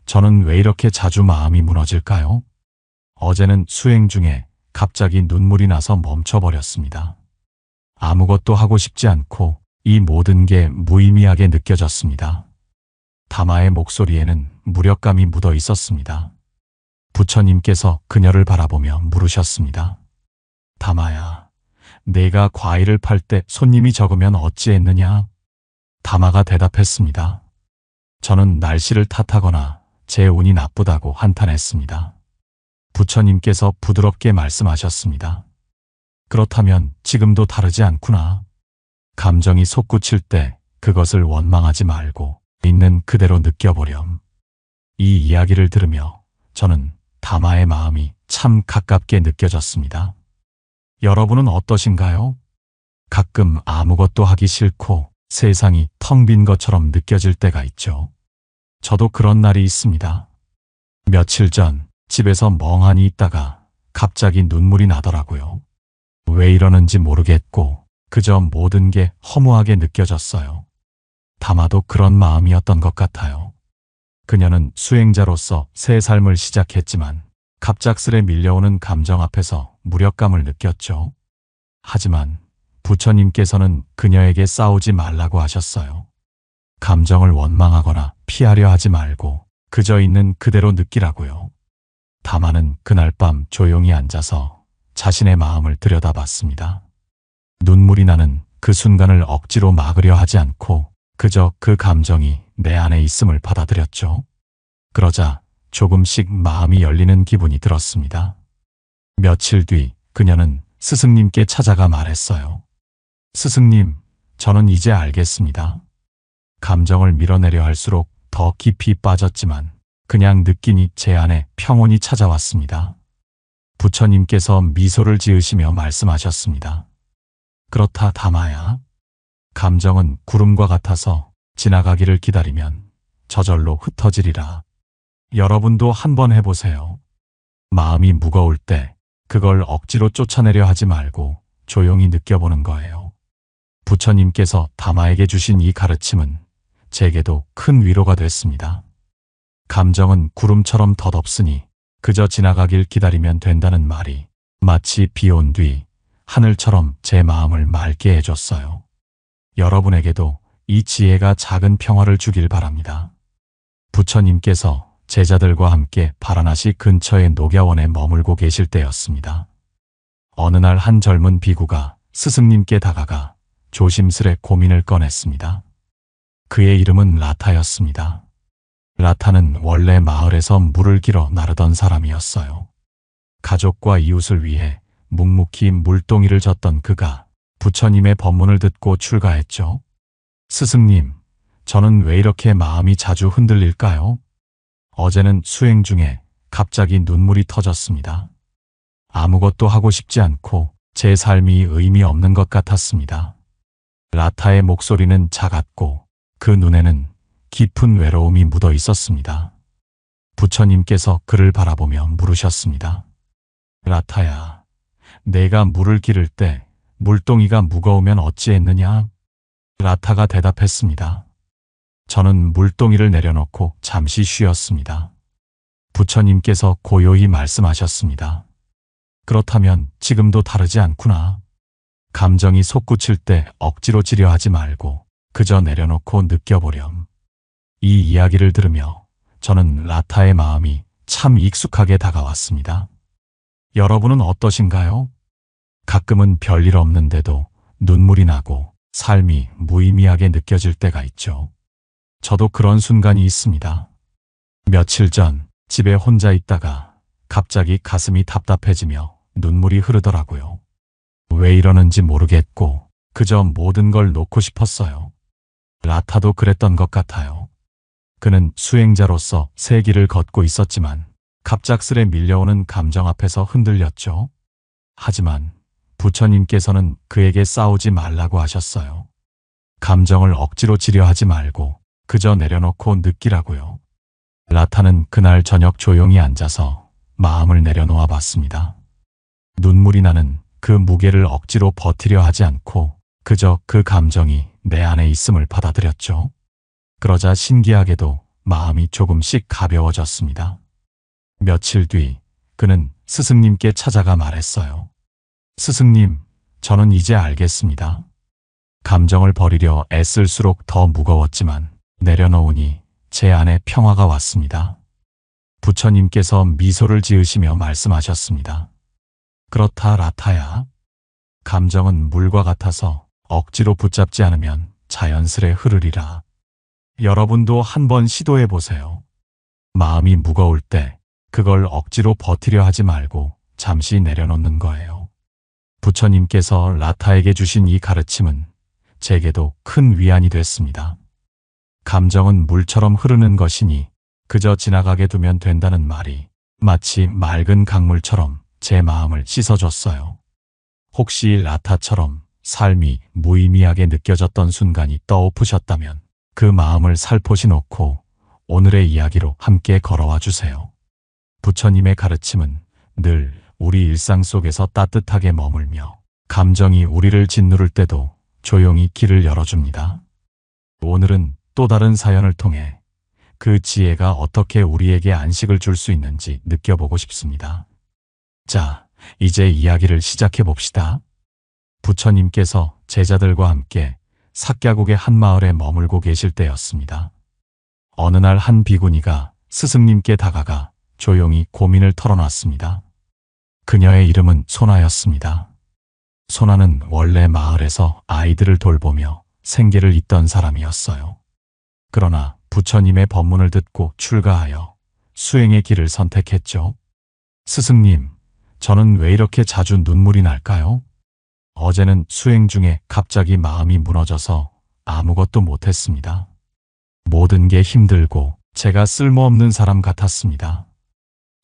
저는 왜 이렇게 자주 마음이 무너질까요? 어제는 수행 중에 갑자기 눈물이 나서 멈춰버렸습니다. 아무것도 하고 싶지 않고 이 모든 게 무의미하게 느껴졌습니다. 다마의 목소리에는 무력감이 묻어 있었습니다. 부처님께서 그녀를 바라보며 물으셨습니다. 다마야, 내가 과일을 팔 때 손님이 적으면 어찌했느냐? 다마가 대답했습니다. 저는 날씨를 탓하거나 제 운이 나쁘다고 한탄했습니다. 부처님께서 부드럽게 말씀하셨습니다. 그렇다면 지금도 다르지 않구나. 감정이 솟구칠 때 그것을 원망하지 말고 있는 그대로 느껴보렴. 이 이야기를 들으며 저는 다마의 마음이 참 가깝게 느껴졌습니다. 여러분은 어떠신가요? 가끔 아무것도 하기 싫고 세상이 텅 빈 것처럼 느껴질 때가 있죠. 저도 그런 날이 있습니다. 며칠 전 집에서 멍하니 있다가 갑자기 눈물이 나더라고요. 왜 이러는지 모르겠고 그저 모든 게 허무하게 느껴졌어요. 다마도 그런 마음이었던 것 같아요. 그녀는 수행자로서 새 삶을 시작했지만 갑작스레 밀려오는 감정 앞에서 무력감을 느꼈죠. 하지만 부처님께서는 그녀에게 싸우지 말라고 하셨어요. 감정을 원망하거나 피하려 하지 말고 그저 있는 그대로 느끼라고요. 다마는 그날 밤 조용히 앉아서 자신의 마음을 들여다봤습니다. 눈물이 나는 그 순간을 억지로 막으려 하지 않고 그저 그 감정이 내 안에 있음을 받아들였죠. 그러자 조금씩 마음이 열리는 기분이 들었습니다. 며칠 뒤 그녀는 스승님께 찾아가 말했어요. 스승님, 저는 이제 알겠습니다. 감정을 밀어내려 할수록 더 깊이 빠졌지만 그냥 느끼니 제 안에 평온이 찾아왔습니다. 부처님께서 미소를 지으시며 말씀하셨습니다. 그렇다 다마야. 감정은 구름과 같아서 지나가기를 기다리면 저절로 흩어지리라. 여러분도 한번 해보세요. 마음이 무거울 때 그걸 억지로 쫓아내려 하지 말고 조용히 느껴보는 거예요. 부처님께서 다마에게 주신 이 가르침은 제게도 큰 위로가 됐습니다. 감정은 구름처럼 덧없으니 그저 지나가길 기다리면 된다는 말이 마치 비 온 뒤 하늘처럼 제 마음을 맑게 해줬어요. 여러분에게도 이 지혜가 작은 평화를 주길 바랍니다. 부처님께서 제자들과 함께 바라나시 근처의 녹야원에 머물고 계실 때였습니다. 어느 날 한 젊은 비구가 스승님께 다가가 조심스레 고민을 꺼냈습니다. 그의 이름은 라타였습니다. 라타는 원래 마을에서 물을 길어 나르던 사람이었어요. 가족과 이웃을 위해 묵묵히 물동이를 젓던 그가 부처님의 법문을 듣고 출가했죠. 스승님, 저는 왜 이렇게 마음이 자주 흔들릴까요? 어제는 수행 중에 갑자기 눈물이 터졌습니다. 아무것도 하고 싶지 않고 제 삶이 의미 없는 것 같았습니다. 라타의 목소리는 작았고 그 눈에는 깊은 외로움이 묻어 있었습니다. 부처님께서 그를 바라보며 물으셨습니다. 라타야, 내가 물을 기를 때 물동이가 무거우면 어찌했느냐? 라타가 대답했습니다. 저는 물동이를 내려놓고 잠시 쉬었습니다. 부처님께서 고요히 말씀하셨습니다. 그렇다면 지금도 다르지 않구나. 감정이 솟구칠 때 억지로 지려 하지 말고 그저 내려놓고 느껴보렴. 이 이야기를 들으며 저는 라타의 마음이 참 익숙하게 다가왔습니다. 여러분은 어떠신가요? 가끔은 별일 없는데도 눈물이 나고 삶이 무의미하게 느껴질 때가 있죠. 저도 그런 순간이 있습니다. 며칠 전 집에 혼자 있다가 갑자기 가슴이 답답해지며 눈물이 흐르더라고요. 왜 이러는지 모르겠고 그저 모든 걸 놓고 싶었어요. 라타도 그랬던 것 같아요. 그는 수행자로서 새 길을 걷고 있었지만 갑작스레 밀려오는 감정 앞에서 흔들렸죠. 하지만 부처님께서는 그에게 싸우지 말라고 하셨어요. 감정을 억지로 지려하지 말고 그저 내려놓고 느끼라고요. 라타는 그날 저녁 조용히 앉아서 마음을 내려놓아 봤습니다. 눈물이 나는 그 무게를 억지로 버티려 하지 않고 그저 그 감정이 내 안에 있음을 받아들였죠. 그러자 신기하게도 마음이 조금씩 가벼워졌습니다. 며칠 뒤 그는 스승님께 찾아가 말했어요. 스승님, 저는 이제 알겠습니다. 감정을 버리려 애쓸수록 더 무거웠지만 내려놓으니 제 안에 평화가 왔습니다. 부처님께서 미소를 지으시며 말씀하셨습니다. 그렇다 라타야. 감정은 물과 같아서 억지로 붙잡지 않으면 자연스레 흐르리라. 여러분도 한번 시도해 보세요. 마음이 무거울 때 그걸 억지로 버티려 하지 말고 잠시 내려놓는 거예요. 부처님께서 라타에게 주신 이 가르침은 제게도 큰 위안이 됐습니다. 감정은 물처럼 흐르는 것이니 그저 지나가게 두면 된다는 말이 마치 맑은 강물처럼 제 마음을 씻어줬어요. 혹시 라타처럼 삶이 무의미하게 느껴졌던 순간이 떠오르셨다면 그 마음을 살포시 놓고 오늘의 이야기로 함께 걸어와 주세요. 부처님의 가르침은 늘 우리 일상 속에서 따뜻하게 머물며 감정이 우리를 짓누를 때도 조용히 길을 열어줍니다. 오늘은 또 다른 사연을 통해 그 지혜가 어떻게 우리에게 안식을 줄 수 있는지 느껴보고 싶습니다. 자, 이제 이야기를 시작해 봅시다. 부처님께서 제자들과 함께 삭갸국의 한 마을에 머물고 계실 때였습니다. 어느 날 한 비구니가 스승님께 다가가 조용히 고민을 털어놨습니다. 그녀의 이름은 소나였습니다. 소나는 원래 마을에서 아이들을 돌보며 생계를 잇던 사람이었어요. 그러나 부처님의 법문을 듣고 출가하여 수행의 길을 선택했죠. 스승님, 저는 왜 이렇게 자주 눈물이 날까요? 어제는 수행 중에 갑자기 마음이 무너져서 아무것도 못했습니다. 모든 게 힘들고 제가 쓸모없는 사람 같았습니다.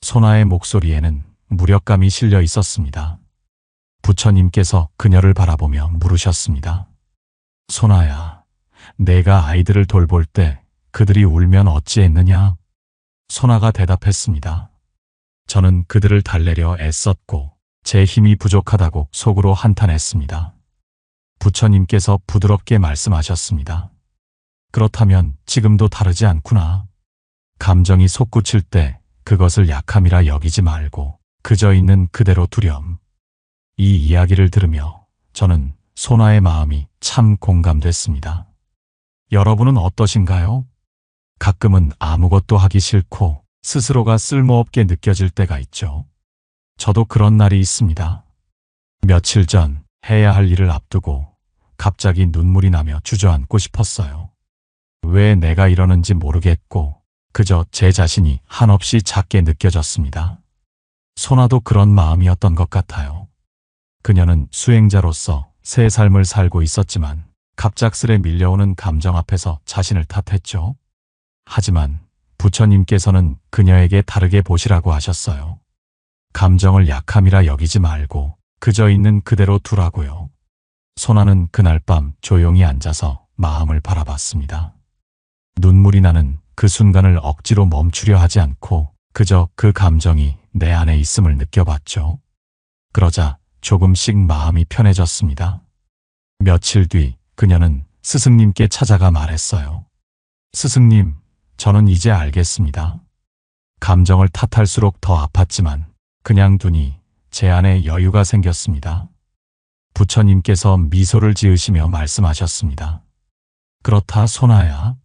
소나의 목소리에는 무력감이 실려 있었습니다. 부처님께서 그녀를 바라보며 물으셨습니다. 소나야, 내가 아이들을 돌볼 때 그들이 울면 어찌했느냐? 소나가 대답했습니다. 저는 그들을 달래려 애썼고 제 힘이 부족하다고 속으로 한탄했습니다. 부처님께서 부드럽게 말씀하셨습니다. 그렇다면 지금도 다르지 않구나. 감정이 솟구칠 때 그것을 약함이라 여기지 말고 그저 있는 그대로 두렴. 이 이야기를 들으며 저는 소나의 마음이 참 공감됐습니다. 여러분은 어떠신가요? 가끔은 아무것도 하기 싫고 스스로가 쓸모없게 느껴질 때가 있죠. 저도 그런 날이 있습니다. 며칠 전 해야 할 일을 앞두고 갑자기 눈물이 나며 주저앉고 싶었어요. 왜 내가 이러는지 모르겠고 그저 제 자신이 한없이 작게 느껴졌습니다. 소나도 그런 마음이었던 것 같아요. 그녀는 수행자로서 새 삶을 살고 있었지만 갑작스레 밀려오는 감정 앞에서 자신을 탓했죠. 하지만 부처님께서는 그녀에게 다르게 보시라고 하셨어요. 감정을 약함이라 여기지 말고 그저 있는 그대로 두라고요. 소나는 그날 밤 조용히 앉아서 마음을 바라봤습니다. 눈물이 나는 그 순간을 억지로 멈추려 하지 않고 그저 그 감정이 내 안에 있음을 느껴봤죠. 그러자 조금씩 마음이 편해졌습니다. 며칠 뒤 그녀는 스승님께 찾아가 말했어요. 스승님, 저는 이제 알겠습니다. 감정을 탓할수록 더 아팠지만 그냥 두니 제 안에 여유가 생겼습니다. 부처님께서 미소를 지으시며 말씀하셨습니다. 그렇다 소나야.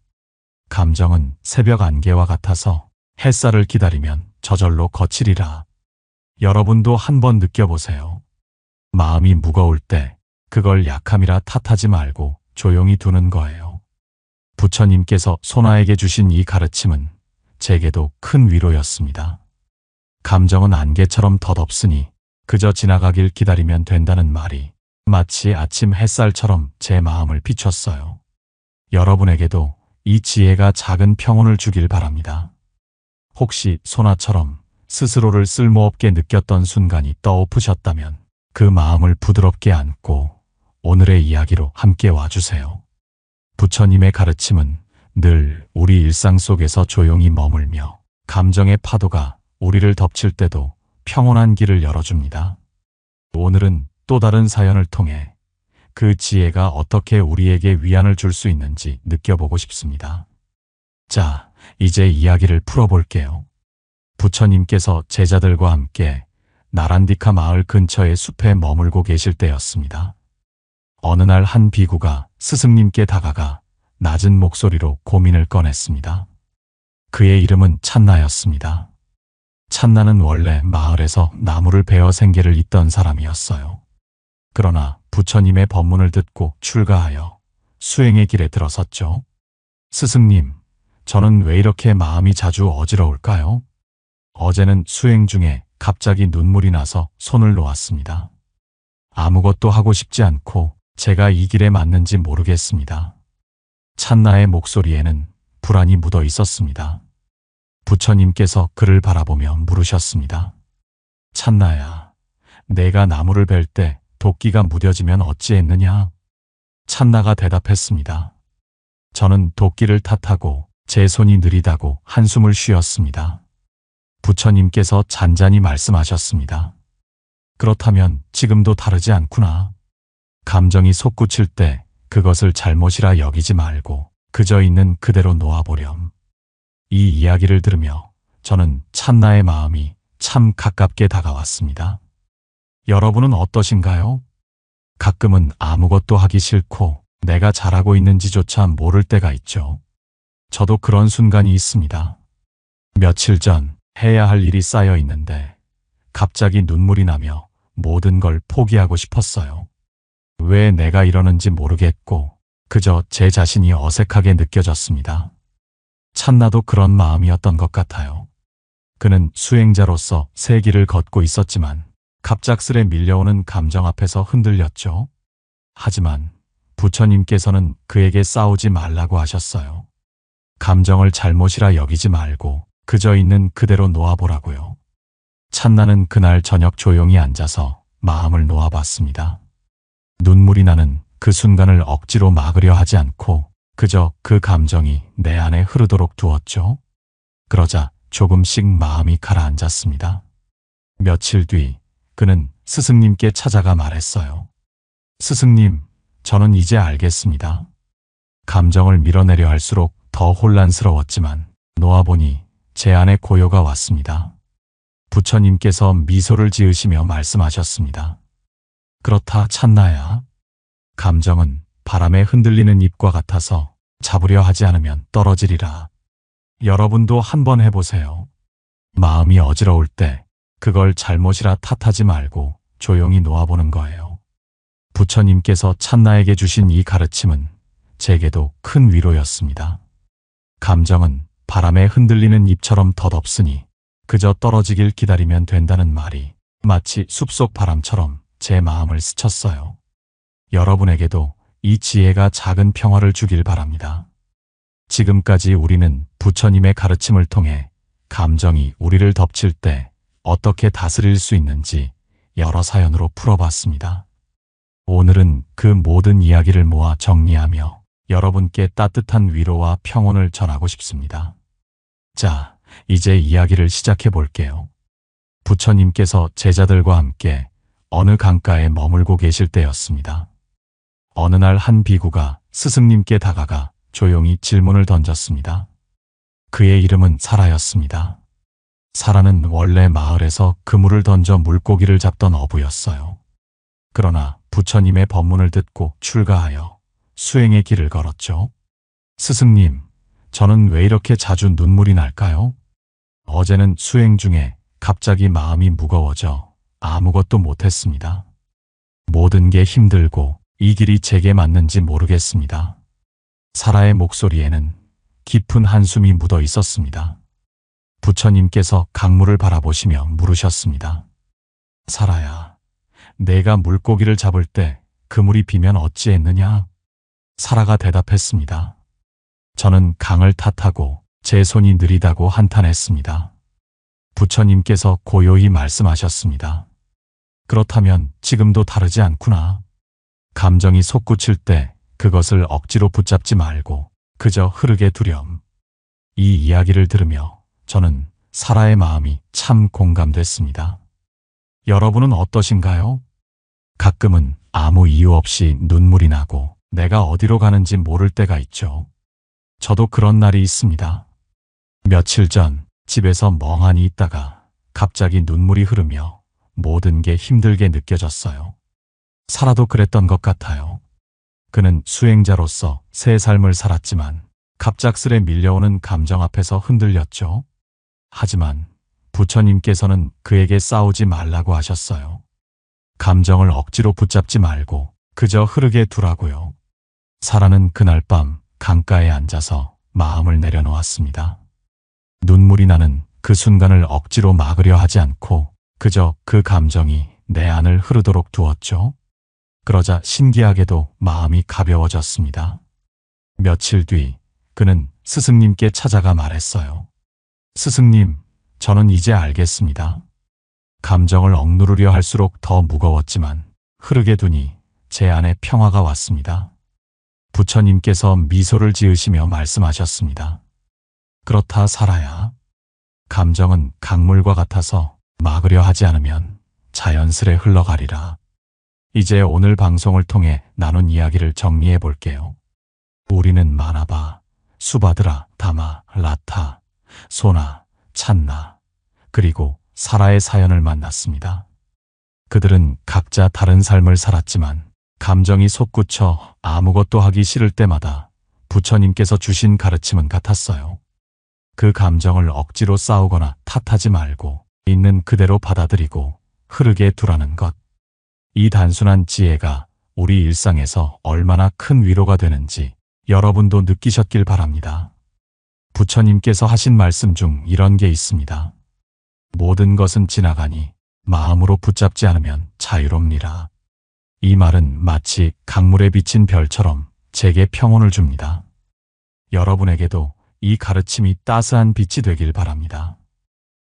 감정은 새벽 안개와 같아서 햇살을 기다리면 저절로 거칠이라. 여러분도 한번 느껴보세요. 마음이 무거울 때 그걸 약함이라 탓하지 말고 조용히 두는 거예요. 부처님께서 소나에게 주신 이 가르침은 제게도 큰 위로였습니다. 감정은 안개처럼 덧없으니 그저 지나가길 기다리면 된다는 말이 마치 아침 햇살처럼 제 마음을 비췄어요. 여러분에게도 이 지혜가 작은 평온을 주길 바랍니다. 혹시 소나처럼 스스로를 쓸모없게 느꼈던 순간이 떠오르셨다면 그 마음을 부드럽게 안고 오늘의 이야기로 함께 와주세요. 부처님의 가르침은 늘 우리 일상 속에서 조용히 머물며 감정의 파도가 우리를 덮칠 때도 평온한 길을 열어줍니다. 오늘은 또 다른 사연을 통해 그 지혜가 어떻게 우리에게 위안을 줄 수 있는지 느껴보고 싶습니다. 자, 이제 이야기를 풀어볼게요. 부처님께서 제자들과 함께 나란디카 마을 근처의 숲에 머물고 계실 때였습니다. 어느 날 한 비구가 스승님께 다가가 낮은 목소리로 고민을 꺼냈습니다. 그의 이름은 찬나였습니다. 찬나는 원래 마을에서 나무를 베어 생계를 잇던 사람이었어요. 그러나 부처님의 법문을 듣고 출가하여 수행의 길에 들어섰죠. 스승님, 저는 왜 이렇게 마음이 자주 어지러울까요? 어제는 수행 중에 갑자기 눈물이 나서 손을 놓았습니다. 아무것도 하고 싶지 않고 제가 이 길에 맞는지 모르겠습니다. 찬나의 목소리에는 불안이 묻어 있었습니다. 부처님께서 그를 바라보며 물으셨습니다. 찬나야, 내가 나무를 벨 때 도끼가 무뎌지면 어찌했느냐? 찬나가 대답했습니다. 저는 도끼를 탓하고 제 손이 느리다고 한숨을 쉬었습니다. 부처님께서 잔잔히 말씀하셨습니다. 그렇다면 지금도 다르지 않구나. 감정이 솟구칠 때 그것을 잘못이라 여기지 말고 그저 있는 그대로 놓아보렴. 이 이야기를 들으며 저는 찬나의 마음이 참 가깝게 다가왔습니다. 여러분은 어떠신가요? 가끔은 아무것도 하기 싫고 내가 잘하고 있는지조차 모를 때가 있죠. 저도 그런 순간이 있습니다. 며칠 전 해야 할 일이 쌓여 있는데 갑자기 눈물이 나며 모든 걸 포기하고 싶었어요. 왜 내가 이러는지 모르겠고 그저 제 자신이 어색하게 느껴졌습니다. 찬나도 그런 마음이었던 것 같아요. 그는 수행자로서 새 길을 걷고 있었지만 갑작스레 밀려오는 감정 앞에서 흔들렸죠. 하지만 부처님께서는 그에게 싸우지 말라고 하셨어요. 감정을 잘못이라 여기지 말고 그저 있는 그대로 놓아보라고요. 찬나는 그날 저녁 조용히 앉아서 마음을 놓아봤습니다. 눈물이 나는 그 순간을 억지로 막으려 하지 않고 그저 그 감정이 내 안에 흐르도록 두었죠. 그러자 조금씩 마음이 가라앉았습니다. 며칠 뒤 그는 스승님께 찾아가 말했어요. 스승님, 저는 이제 알겠습니다. 감정을 밀어내려 할수록 더 혼란스러웠지만 놓아보니 제 안에 고요가 왔습니다. 부처님께서 미소를 지으시며 말씀하셨습니다. 그렇다 찬나야. 감정은 바람에 흔들리는 잎과 같아서 잡으려 하지 않으면 떨어지리라. 여러분도 한번 해보세요. 마음이 어지러울 때 그걸 잘못이라 탓하지 말고 조용히 놓아보는 거예요. 부처님께서 찬나에게 주신 이 가르침은 제게도 큰 위로였습니다. 감정은 바람에 흔들리는 잎처럼 덧없으니 그저 떨어지길 기다리면 된다는 말이 마치 숲속 바람처럼 제 마음을 스쳤어요. 여러분에게도 이 지혜가 작은 평화를 주길 바랍니다. 지금까지 우리는 부처님의 가르침을 통해 감정이 우리를 덮칠 때 어떻게 다스릴 수 있는지 여러 사연으로 풀어봤습니다. 오늘은 그 모든 이야기를 모아 정리하며 여러분께 따뜻한 위로와 평온을 전하고 싶습니다. 자, 이제 이야기를 시작해 볼게요. 부처님께서 제자들과 함께 어느 강가에 머물고 계실 때였습니다. 어느 날 한 비구가 스승님께 다가가 조용히 질문을 던졌습니다. 그의 이름은 사라였습니다. 사라는 원래 마을에서 그물을 던져 물고기를 잡던 어부였어요. 그러나 부처님의 법문을 듣고 출가하여 수행의 길을 걸었죠. 스승님, 저는 왜 이렇게 자주 눈물이 날까요? 어제는 수행 중에 갑자기 마음이 무거워져 아무것도 못했습니다. 모든 게 힘들고 이 길이 제게 맞는지 모르겠습니다. 사라의 목소리에는 깊은 한숨이 묻어 있었습니다. 부처님께서 강물을 바라보시며 물으셨습니다. 사라야, 내가 물고기를 잡을 때 그물이 비면 어찌했느냐? 사라가 대답했습니다. 저는 강을 탓하고 제 손이 느리다고 한탄했습니다. 부처님께서 고요히 말씀하셨습니다. 그렇다면 지금도 다르지 않구나. 감정이 솟구칠 때 그것을 억지로 붙잡지 말고 그저 흐르게 두렴. 이 이야기를 들으며 저는 사라의 마음이 참 공감됐습니다. 여러분은 어떠신가요? 가끔은 아무 이유 없이 눈물이 나고 내가 어디로 가는지 모를 때가 있죠. 저도 그런 날이 있습니다. 며칠 전 집에서 멍하니 있다가 갑자기 눈물이 흐르며 모든 게 힘들게 느껴졌어요. 사라도 그랬던 것 같아요. 그는 수행자로서 새 삶을 살았지만 갑작스레 밀려오는 감정 앞에서 흔들렸죠. 하지만 부처님께서는 그에게 싸우지 말라고 하셨어요. 감정을 억지로 붙잡지 말고 그저 흐르게 두라고요. 사라는 그날 밤 강가에 앉아서 마음을 내려놓았습니다. 눈물이 나는 그 순간을 억지로 막으려 하지 않고 그저 그 감정이 내 안을 흐르도록 두었죠. 그러자 신기하게도 마음이 가벼워졌습니다. 며칠 뒤 그는 스승님께 찾아가 말했어요. 스승님, 저는 이제 알겠습니다. 감정을 억누르려 할수록 더 무거웠지만 흐르게 두니 제 안에 평화가 왔습니다. 부처님께서 미소를 지으시며 말씀하셨습니다. 그렇다 사라야. 감정은 강물과 같아서 막으려 하지 않으면 자연스레 흘러가리라. 이제 오늘 방송을 통해 나눈 이야기를 정리해 볼게요. 우리는 마나바, 수바드라, 다마, 라타, 소나, 찬나, 그리고 사라의 사연을 만났습니다. 그들은 각자 다른 삶을 살았지만 감정이 솟구쳐 아무것도 하기 싫을 때마다 부처님께서 주신 가르침은 같았어요. 그 감정을 억지로 싸우거나 탓하지 말고 있는 그대로 받아들이고 흐르게 두라는 것. 이 단순한 지혜가 우리 일상에서 얼마나 큰 위로가 되는지 여러분도 느끼셨길 바랍니다. 부처님께서 하신 말씀 중 이런 게 있습니다. 모든 것은 지나가니 마음으로 붙잡지 않으면 자유롭니라. 이 말은 마치 강물에 비친 별처럼 제게 평온을 줍니다. 여러분에게도 이 가르침이 따스한 빛이 되길 바랍니다.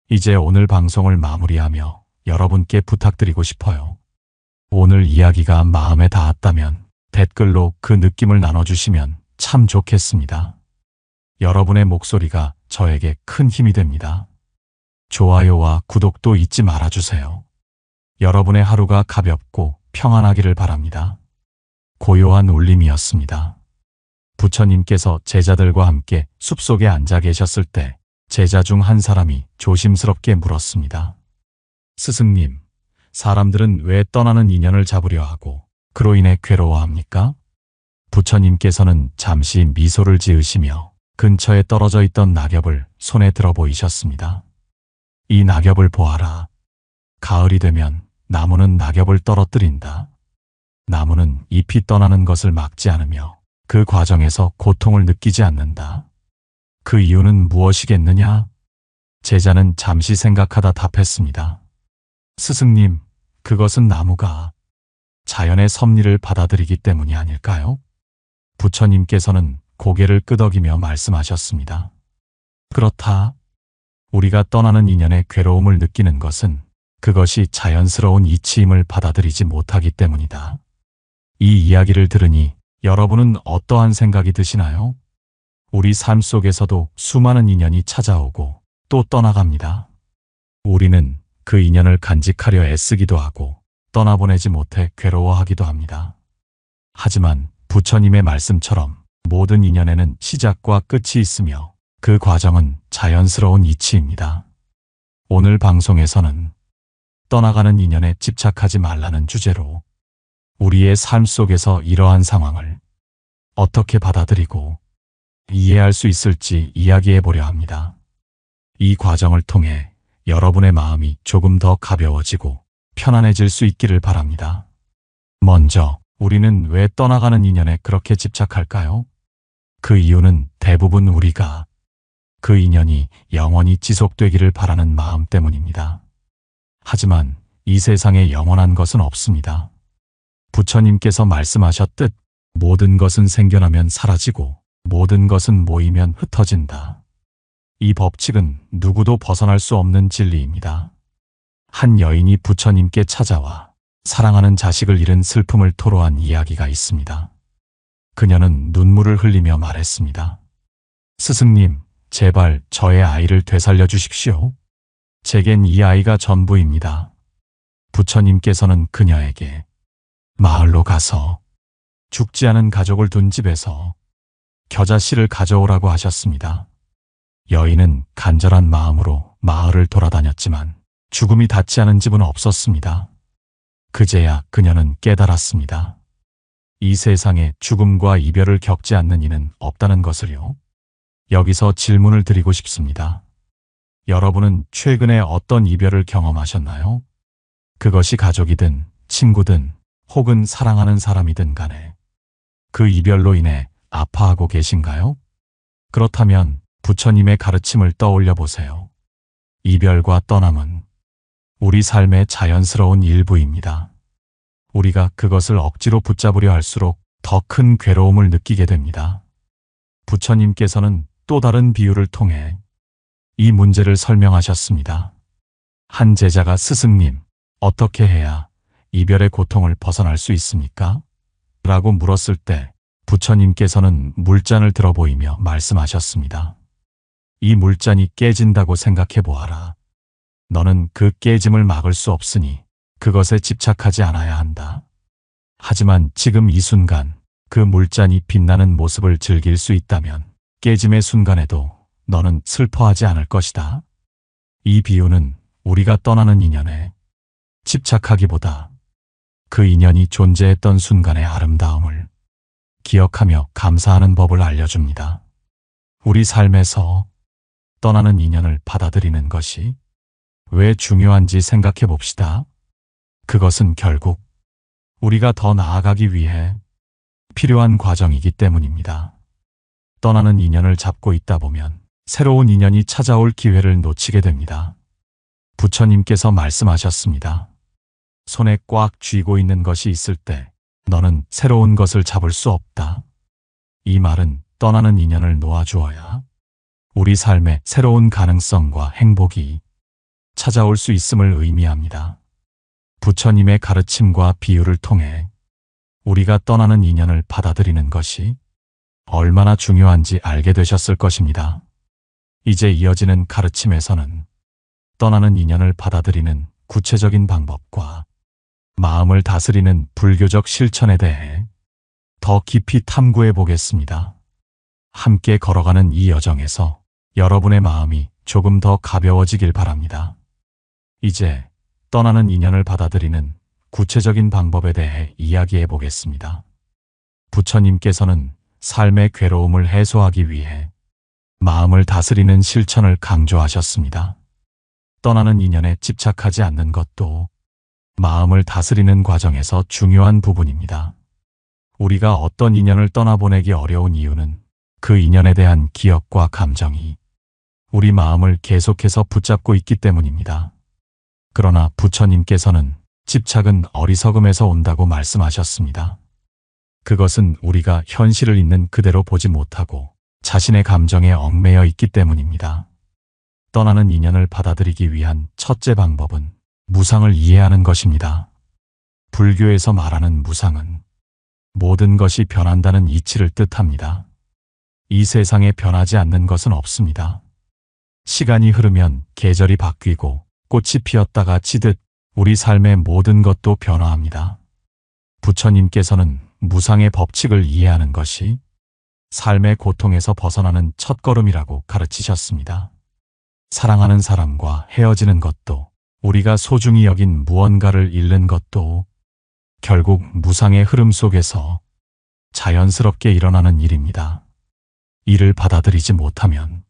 이제 오늘 방송을 마무리하며 여러분께 부탁드리고 싶어요. 오늘 이야기가 마음에 닿았다면 댓글로 그 느낌을 나눠주시면 참 좋겠습니다. 여러분의 목소리가 저에게 큰 힘이 됩니다. 좋아요와 구독도 잊지 말아주세요. 여러분의 하루가 가볍고 평안하기를 바랍니다. 고요한 울림이었습니다. 부처님께서 제자들과 함께 숲속에 앉아 계셨을 때 제자 중 한 사람이 조심스럽게 물었습니다. 스승님, 사람들은 왜 떠나는 인연을 잡으려 하고 그로 인해 괴로워합니까? 부처님께서는 잠시 미소를 지으시며 근처에 떨어져 있던 낙엽을 손에 들어 보이셨습니다. 이 낙엽을 보아라. 가을이 되면 나무는 낙엽을 떨어뜨린다. 나무는 잎이 떠나는 것을 막지 않으며 그 과정에서 고통을 느끼지 않는다. 그 이유는 무엇이겠느냐? 제자는 잠시 생각하다 답했습니다. 스승님, 그것은 나무가 자연의 섭리를 받아들이기 때문이 아닐까요? 부처님께서는 고개를 끄덕이며 말씀하셨습니다. 그렇다. 우리가 떠나는 인연의 괴로움을 느끼는 것은 그것이 자연스러운 이치임을 받아들이지 못하기 때문이다. 이 이야기를 들으니 여러분은 어떠한 생각이 드시나요? 우리 삶 속에서도 수많은 인연이 찾아오고 또 떠나갑니다. 우리는 그 인연을 간직하려 애쓰기도 하고 떠나보내지 못해 괴로워하기도 합니다. 하지만 부처님의 말씀처럼 모든 인연에는 시작과 끝이 있으며 그 과정은 자연스러운 이치입니다. 오늘 방송에서는 떠나가는 인연에 집착하지 말라는 주제로 우리의 삶 속에서 이러한 상황을 어떻게 받아들이고 이해할 수 있을지 이야기해 보려 합니다. 이 과정을 통해 여러분의 마음이 조금 더 가벼워지고 편안해질 수 있기를 바랍니다. 먼저 우리는 왜 떠나가는 인연에 그렇게 집착할까요? 그 이유는 대부분 우리가 그 인연이 영원히 지속되기를 바라는 마음 때문입니다. 하지만 이 세상에 영원한 것은 없습니다. 부처님께서 말씀하셨듯 모든 것은 생겨나면 사라지고 모든 것은 모이면 흩어진다. 이 법칙은 누구도 벗어날 수 없는 진리입니다. 한 여인이 부처님께 찾아와 사랑하는 자식을 잃은 슬픔을 토로한 이야기가 있습니다. 그녀는 눈물을 흘리며 말했습니다. 스승님, 제발 저의 아이를 되살려 주십시오. 제겐 이 아이가 전부입니다. 부처님께서는 그녀에게 마을로 가서 죽지 않은 가족을 둔 집에서 겨자씨를 가져오라고 하셨습니다. 여인은 간절한 마음으로 마을을 돌아다녔지만 죽음이 닿지 않은 집은 없었습니다. 그제야 그녀는 깨달았습니다. 이 세상에 죽음과 이별을 겪지 않는 이는 없다는 것을요. 여기서 질문을 드리고 싶습니다. 여러분은 최근에 어떤 이별을 경험하셨나요? 그것이 가족이든 친구든 혹은 사랑하는 사람이든 간에 그 이별로 인해 아파하고 계신가요? 그렇다면 부처님의 가르침을 떠올려 보세요. 이별과 떠남은 우리 삶의 자연스러운 일부입니다. 우리가 그것을 억지로 붙잡으려 할수록 더 큰 괴로움을 느끼게 됩니다. 부처님께서는 또 다른 비유를 통해 이 문제를 설명하셨습니다. 한 제자가 스승님, 어떻게 해야 이별의 고통을 벗어날 수 있습니까? 라고 물었을 때 부처님께서는 물잔을 들어 보이며 말씀하셨습니다. 이 물잔이 깨진다고 생각해 보아라. 너는 그 깨짐을 막을 수 없으니 그것에 집착하지 않아야 한다. 하지만 지금 이 순간 그 물잔이 빛나는 모습을 즐길 수 있다면 깨짐의 순간에도 너는 슬퍼하지 않을 것이다. 이 비유는 우리가 떠나는 인연에 집착하기보다 그 인연이 존재했던 순간의 아름다움을 기억하며 감사하는 법을 알려줍니다. 우리 삶에서 떠나는 인연을 받아들이는 것이 왜 중요한지 생각해 봅시다. 그것은 결국 우리가 더 나아가기 위해 필요한 과정이기 때문입니다. 떠나는 인연을 잡고 있다 보면 새로운 인연이 찾아올 기회를 놓치게 됩니다. 부처님께서 말씀하셨습니다. 손에 꽉 쥐고 있는 것이 있을 때 너는 새로운 것을 잡을 수 없다. 이 말은 떠나는 인연을 놓아주어야 우리 삶에 새로운 가능성과 행복이 찾아올 수 있음을 의미합니다. 부처님의 가르침과 비유를 통해 우리가 떠나는 인연을 받아들이는 것이 얼마나 중요한지 알게 되셨을 것입니다. 이제 이어지는 가르침에서는 떠나는 인연을 받아들이는 구체적인 방법과 마음을 다스리는 불교적 실천에 대해 더 깊이 탐구해 보겠습니다. 함께 걸어가는 이 여정에서 여러분의 마음이 조금 더 가벼워지길 바랍니다. 이제 떠나는 인연을 받아들이는 구체적인 방법에 대해 이야기해 보겠습니다. 부처님께서는 삶의 괴로움을 해소하기 위해 마음을 다스리는 실천을 강조하셨습니다. 떠나는 인연에 집착하지 않는 것도 마음을 다스리는 과정에서 중요한 부분입니다. 우리가 어떤 인연을 떠나보내기 어려운 이유는 그 인연에 대한 기억과 감정이 우리 마음을 계속해서 붙잡고 있기 때문입니다. 그러나 부처님께서는 집착은 어리석음에서 온다고 말씀하셨습니다. 그것은 우리가 현실을 있는 그대로 보지 못하고 자신의 감정에 얽매여 있기 때문입니다. 떠나는 인연을 받아들이기 위한 첫째 방법은 무상을 이해하는 것입니다. 불교에서 말하는 무상은 모든 것이 변한다는 이치를 뜻합니다. 이 세상에 변하지 않는 것은 없습니다. 시간이 흐르면 계절이 바뀌고 꽃이 피었다가 지듯 우리 삶의 모든 것도 변화합니다. 부처님께서는 무상의 법칙을 이해하는 것이 삶의 고통에서 벗어나는 첫걸음이라고 가르치셨습니다. 사랑하는 사람과 헤어지는 것도, 우리가 소중히 여긴 무언가를 잃는 것도 결국 무상의 흐름 속에서 자연스럽게 일어나는 일입니다. 이를 받아들이지 못하면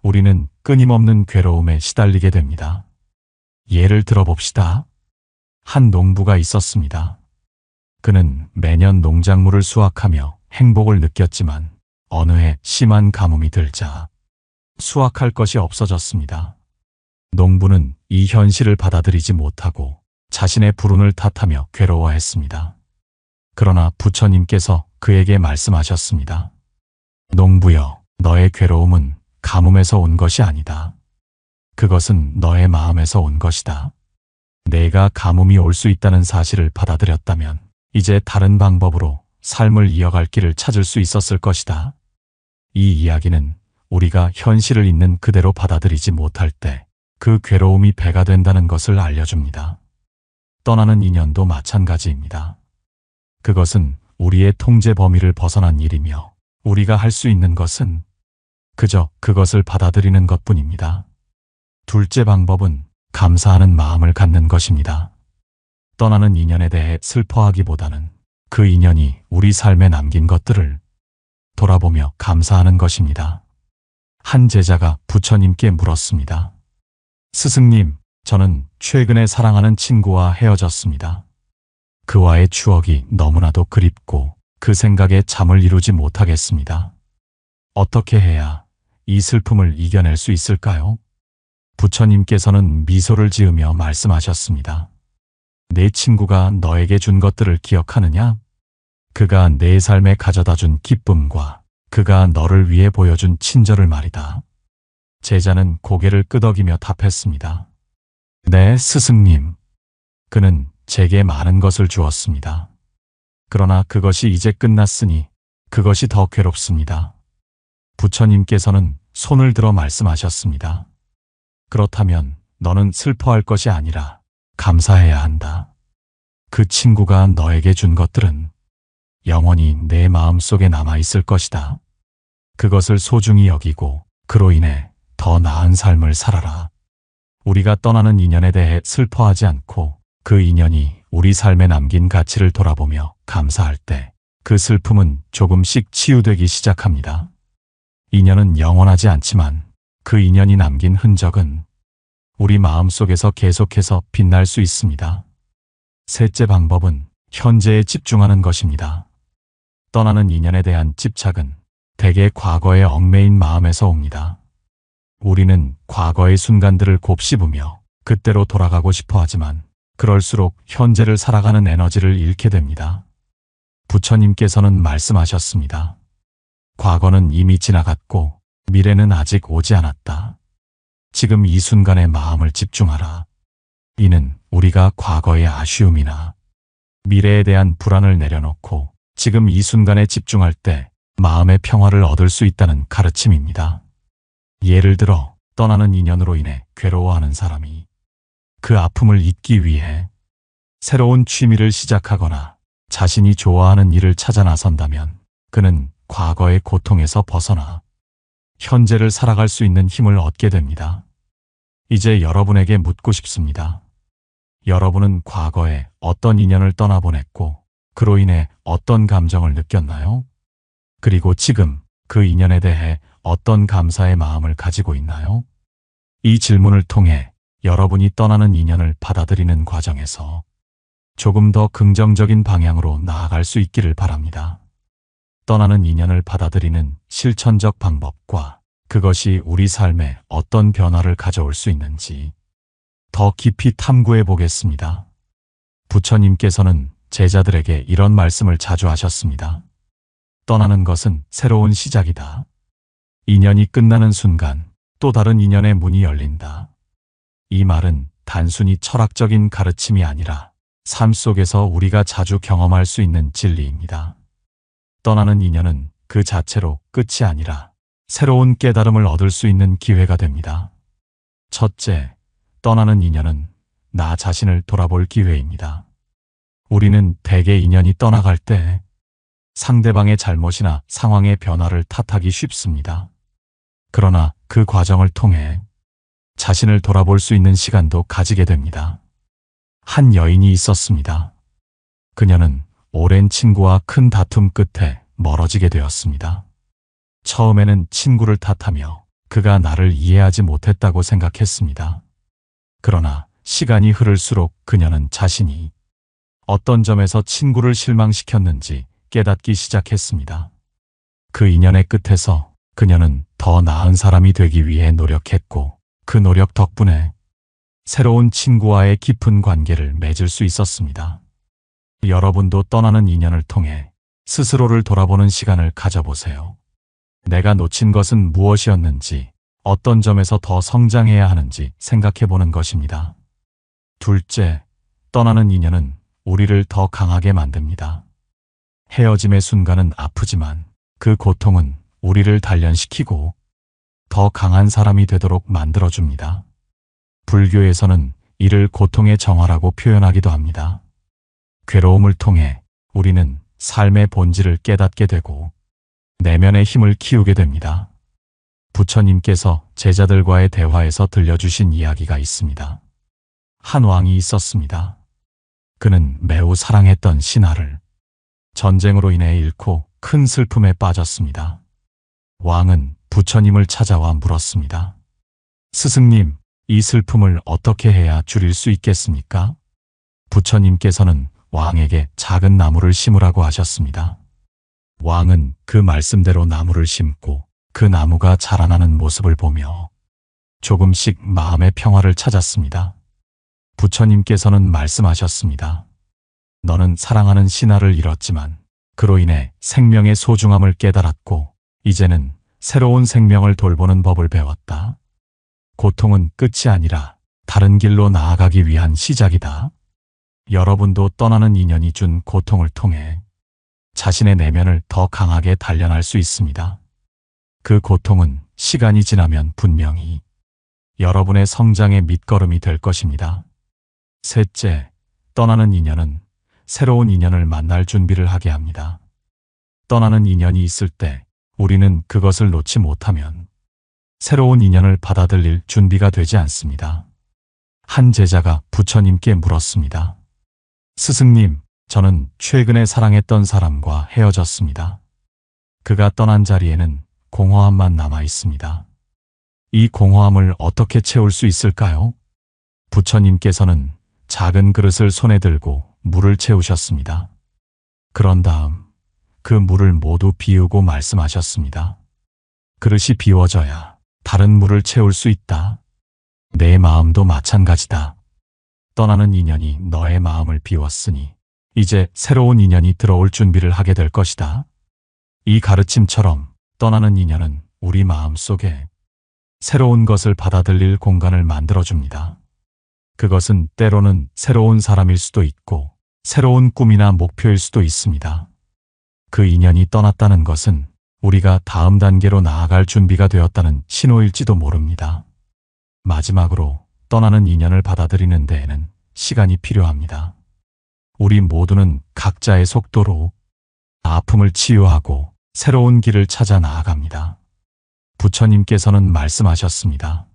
우리는 끊임없는 괴로움에 시달리게 됩니다. 예를 들어봅시다. 한 농부가 있었습니다. 그는 매년 농작물을 수확하며 행복을 느꼈지만 어느 해 심한 가뭄이 들자 수확할 것이 없어졌습니다. 농부는 이 현실을 받아들이지 못하고 자신의 불운을 탓하며 괴로워했습니다. 그러나 부처님께서 그에게 말씀하셨습니다. 농부여, 너의 괴로움은 가뭄에서 온 것이 아니다. 그것은 너의 마음에서 온 것이다. 내가 가뭄이 올 수 있다는 사실을 받아들였다면 이제 다른 방법으로 삶을 이어갈 길을 찾을 수 있었을 것이다. 이 이야기는 우리가 현실을 있는 그대로 받아들이지 못할 때 그 괴로움이 배가 된다는 것을 알려줍니다. 떠나는 인연도 마찬가지입니다. 그것은 우리의 통제 범위를 벗어난 일이며 우리가 할 수 있는 것은 그저 그것을 받아들이는 것뿐입니다. 둘째 방법은 감사하는 마음을 갖는 것입니다. 떠나는 인연에 대해 슬퍼하기보다는 그 인연이 우리 삶에 남긴 것들을 돌아보며 감사하는 것입니다. 한 제자가 부처님께 물었습니다. 스승님, 저는 최근에 사랑하는 친구와 헤어졌습니다. 그와의 추억이 너무나도 그립고 그 생각에 잠을 이루지 못하겠습니다. 어떻게 해야 이 슬픔을 이겨낼 수 있을까요? 부처님께서는 미소를 지으며 말씀하셨습니다. 내 친구가 너에게 준 것들을 기억하느냐? 그가 내 삶에 가져다 준 기쁨과 그가 너를 위해 보여준 친절을 말이다. 제자는 고개를 끄덕이며 답했습니다. 네, 스승님. 그는 제게 많은 것을 주었습니다. 그러나 그것이 이제 끝났으니 그것이 더 괴롭습니다. 부처님께서는 손을 들어 말씀하셨습니다. 그렇다면 너는 슬퍼할 것이 아니라 감사해야 한다. 그 친구가 너에게 준 것들은 영원히 내 마음속에 남아있을 것이다. 그것을 소중히 여기고 그로 인해 더 나은 삶을 살아라. 우리가 떠나는 인연에 대해 슬퍼하지 않고 그 인연이 우리 삶에 남긴 가치를 돌아보며 감사할 때 그 슬픔은 조금씩 치유되기 시작합니다. 인연은 영원하지 않지만 그 인연이 남긴 흔적은 우리 마음속에서 계속해서 빛날 수 있습니다. 셋째 방법은 현재에 집중하는 것입니다. 떠나는 인연에 대한 집착은 대개 과거의 얽매인 마음에서 옵니다. 우리는 과거의 순간들을 곱씹으며 그때로 돌아가고 싶어 하지만 그럴수록 현재를 살아가는 에너지를 잃게 됩니다. 부처님께서는 말씀하셨습니다. 과거는 이미 지나갔고 미래는 아직 오지 않았다. 지금 이 순간에 마음을 집중하라. 이는 우리가 과거의 아쉬움이나 미래에 대한 불안을 내려놓고 지금 이 순간에 집중할 때 마음의 평화를 얻을 수 있다는 가르침입니다. 예를 들어 떠나는 인연으로 인해 괴로워하는 사람이 그 아픔을 잊기 위해 새로운 취미를 시작하거나 자신이 좋아하는 일을 찾아 나선다면 그는 과거의 고통에서 벗어나 현재를 살아갈 수 있는 힘을 얻게 됩니다. 이제 여러분에게 묻고 싶습니다. 여러분은 과거에 어떤 인연을 떠나보냈고 그로 인해 어떤 감정을 느꼈나요? 그리고 지금 그 인연에 대해 어떤 감사의 마음을 가지고 있나요? 이 질문을 통해 여러분이 떠나는 인연을 받아들이는 과정에서 조금 더 긍정적인 방향으로 나아갈 수 있기를 바랍니다. 떠나는 인연을 받아들이는 실천적 방법과 그것이 우리 삶에 어떤 변화를 가져올 수 있는지 더 깊이 탐구해 보겠습니다. 부처님께서는 제자들에게 이런 말씀을 자주 하셨습니다. 떠나는 것은 새로운 시작이다. 인연이 끝나는 순간 또 다른 인연의 문이 열린다. 이 말은 단순히 철학적인 가르침이 아니라 삶 속에서 우리가 자주 경험할 수 있는 진리입니다. 떠나는 인연은 그 자체로 끝이 아니라 새로운 깨달음을 얻을 수 있는 기회가 됩니다. 첫째, 떠나는 인연은 나 자신을 돌아볼 기회입니다. 우리는 대개 인연이 떠나갈 때 상대방의 잘못이나 상황의 변화를 탓하기 쉽습니다. 그러나 그 과정을 통해 자신을 돌아볼 수 있는 시간도 가지게 됩니다. 한 여인이 있었습니다. 그녀는 오랜 친구와 큰 다툼 끝에 멀어지게 되었습니다. 처음에는 친구를 탓하며 그가 나를 이해하지 못했다고 생각했습니다. 그러나 시간이 흐를수록 그녀는 자신이 어떤 점에서 친구를 실망시켰는지 깨닫기 시작했습니다. 그 인연의 끝에서 그녀는 더 나은 사람이 되기 위해 노력했고 그 노력 덕분에 새로운 친구와의 깊은 관계를 맺을 수 있었습니다. 여러분도 떠나는 인연을 통해 스스로를 돌아보는 시간을 가져보세요. 내가 놓친 것은 무엇이었는지, 어떤 점에서 더 성장해야 하는지 생각해 보는 것입니다. 둘째, 떠나는 인연은 우리를 더 강하게 만듭니다. 헤어짐의 순간은 아프지만 그 고통은 우리를 단련시키고 더 강한 사람이 되도록 만들어줍니다. 불교에서는 이를 고통의 정화라고 표현하기도 합니다. 괴로움을 통해 우리는 삶의 본질을 깨닫게 되고 내면의 힘을 키우게 됩니다. 부처님께서 제자들과의 대화에서 들려주신 이야기가 있습니다. 한 왕이 있었습니다. 그는 매우 사랑했던 신하를 전쟁으로 인해 잃고 큰 슬픔에 빠졌습니다. 왕은 부처님을 찾아와 물었습니다. 스승님, 이 슬픔을 어떻게 해야 줄일 수 있겠습니까? 부처님께서는 왕에게 작은 나무를 심으라고 하셨습니다. 왕은 그 말씀대로 나무를 심고 그 나무가 자라나는 모습을 보며 조금씩 마음의 평화를 찾았습니다. 부처님께서는 말씀하셨습니다. 너는 사랑하는 신하를 잃었지만 그로 인해 생명의 소중함을 깨달았고 이제는 새로운 생명을 돌보는 법을 배웠다. 고통은 끝이 아니라 다른 길로 나아가기 위한 시작이다. 여러분도 떠나는 인연이 준 고통을 통해 자신의 내면을 더 강하게 단련할 수 있습니다. 그 고통은 시간이 지나면 분명히 여러분의 성장의 밑거름이 될 것입니다. 셋째, 떠나는 인연은 새로운 인연을 만날 준비를 하게 합니다. 떠나는 인연이 있을 때 우리는 그것을 놓지 못하면 새로운 인연을 받아들일 준비가 되지 않습니다. 한 제자가 부처님께 물었습니다. 스승님, 저는 최근에 사랑했던 사람과 헤어졌습니다. 그가 떠난 자리에는 공허함만 남아 있습니다. 이 공허함을 어떻게 채울 수 있을까요? 부처님께서는 작은 그릇을 손에 들고 물을 채우셨습니다. 그런 다음 그 물을 모두 비우고 말씀하셨습니다. 그릇이 비워져야 다른 물을 채울 수 있다. 내 마음도 마찬가지다. 떠나는 인연이 너의 마음을 비웠으니 이제 새로운 인연이 들어올 준비를 하게 될 것이다. 이 가르침처럼 떠나는 인연은 우리 마음 속에 새로운 것을 받아들일 공간을 만들어줍니다. 그것은 때로는 새로운 사람일 수도 있고 새로운 꿈이나 목표일 수도 있습니다. 그 인연이 떠났다는 것은 우리가 다음 단계로 나아갈 준비가 되었다는 신호일지도 모릅니다. 마지막으로 떠나는 인연을 받아들이는 데에는 시간이 필요합니다. 우리 모두는 각자의 속도로 아픔을 치유하고 새로운 길을 찾아 나아갑니다. 부처님께서는 말씀하셨습니다.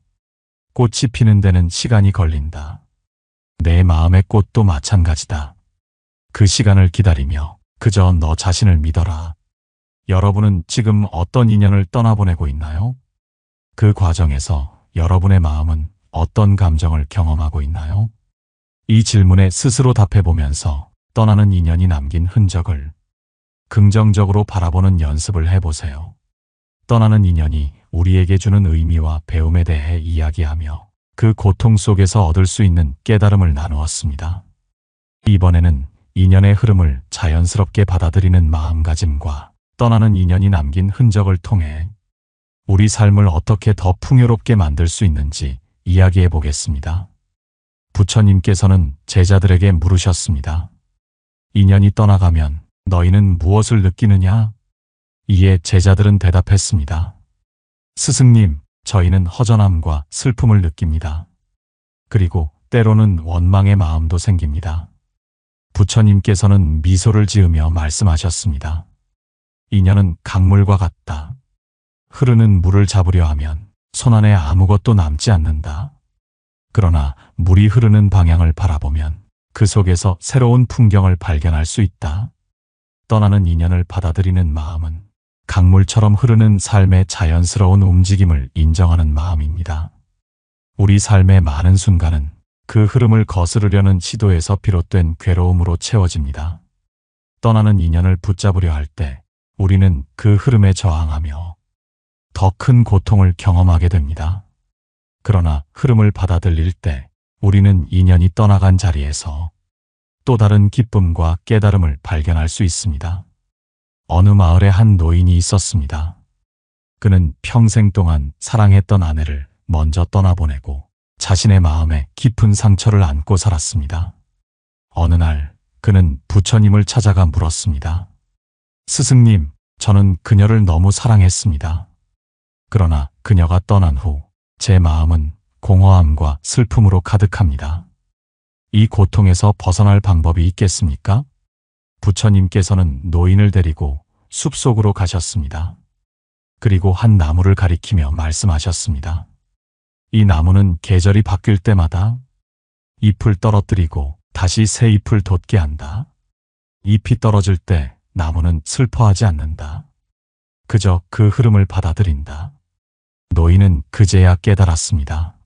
꽃이 피는 데는 시간이 걸린다. 내 마음의 꽃도 마찬가지다. 그 시간을 기다리며 그저 너 자신을 믿어라. 여러분은 지금 어떤 인연을 떠나보내고 있나요? 그 과정에서 여러분의 마음은 어떤 감정을 경험하고 있나요? 이 질문에 스스로 답해보면서 떠나는 인연이 남긴 흔적을 긍정적으로 바라보는 연습을 해보세요. 떠나는 인연이 우리에게 주는 의미와 배움에 대해 이야기하며 그 고통 속에서 얻을 수 있는 깨달음을 나누었습니다. 이번에는 인연의 흐름을 자연스럽게 받아들이는 마음가짐과 떠나는 인연이 남긴 흔적을 통해 우리 삶을 어떻게 더 풍요롭게 만들 수 있는지 이야기해 보겠습니다. 부처님께서는 제자들에게 물으셨습니다. 인연이 떠나가면 너희는 무엇을 느끼느냐? 이에 제자들은 대답했습니다. 스승님, 저희는 허전함과 슬픔을 느낍니다. 그리고 때로는 원망의 마음도 생깁니다. 부처님께서는 미소를 지으며 말씀하셨습니다. 인연은 강물과 같다. 흐르는 물을 잡으려 하면 손 안에 아무것도 남지 않는다. 그러나 물이 흐르는 방향을 바라보면 그 속에서 새로운 풍경을 발견할 수 있다. 떠나는 인연을 받아들이는 마음은 강물처럼 흐르는 삶의 자연스러운 움직임을 인정하는 마음입니다. 우리 삶의 많은 순간은 그 흐름을 거스르려는 시도에서 비롯된 괴로움으로 채워집니다. 떠나는 인연을 붙잡으려 할 때 우리는 그 흐름에 저항하며 더 큰 고통을 경험하게 됩니다. 그러나 흐름을 받아들일 때 우리는 인연이 떠나간 자리에서 또 다른 기쁨과 깨달음을 발견할 수 있습니다. 어느 마을에 한 노인이 있었습니다. 그는 평생 동안 사랑했던 아내를 먼저 떠나보내고 자신의 마음에 깊은 상처를 안고 살았습니다. 어느 날 그는 부처님을 찾아가 물었습니다. 스승님, 저는 그녀를 너무 사랑했습니다. 그러나 그녀가 떠난 후 제 마음은 공허함과 슬픔으로 가득합니다. 이 고통에서 벗어날 방법이 있겠습니까? 부처님께서는 노인을 데리고 숲속으로 가셨습니다. 그리고 한 나무를 가리키며 말씀하셨습니다. 이 나무는 계절이 바뀔 때마다 잎을 떨어뜨리고 다시 새 잎을 돋게 한다. 잎이 떨어질 때 나무는 슬퍼하지 않는다. 그저 그 흐름을 받아들인다. 노인은 그제야 깨달았습니다.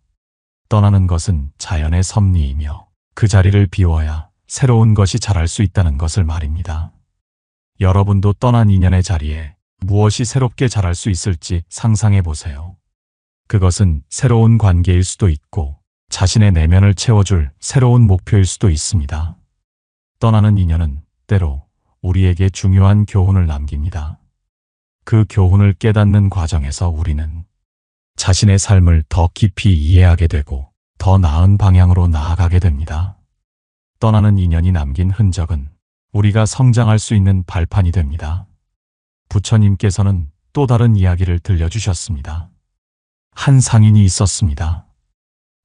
떠나는 것은 자연의 섭리이며 그 자리를 비워야 새로운 것이 자랄 수 있다는 것을 말입니다. 여러분도 떠난 인연의 자리에 무엇이 새롭게 자랄 수 있을지 상상해 보세요. 그것은 새로운 관계일 수도 있고 자신의 내면을 채워줄 새로운 목표일 수도 있습니다. 떠나는 인연은 때로 우리에게 중요한 교훈을 남깁니다. 그 교훈을 깨닫는 과정에서 우리는 자신의 삶을 더 깊이 이해하게 되고 더 나은 방향으로 나아가게 됩니다. 떠나는 인연이 남긴 흔적은 우리가 성장할 수 있는 발판이 됩니다. 부처님께서는 또 다른 이야기를 들려주셨습니다. 한 상인이 있었습니다.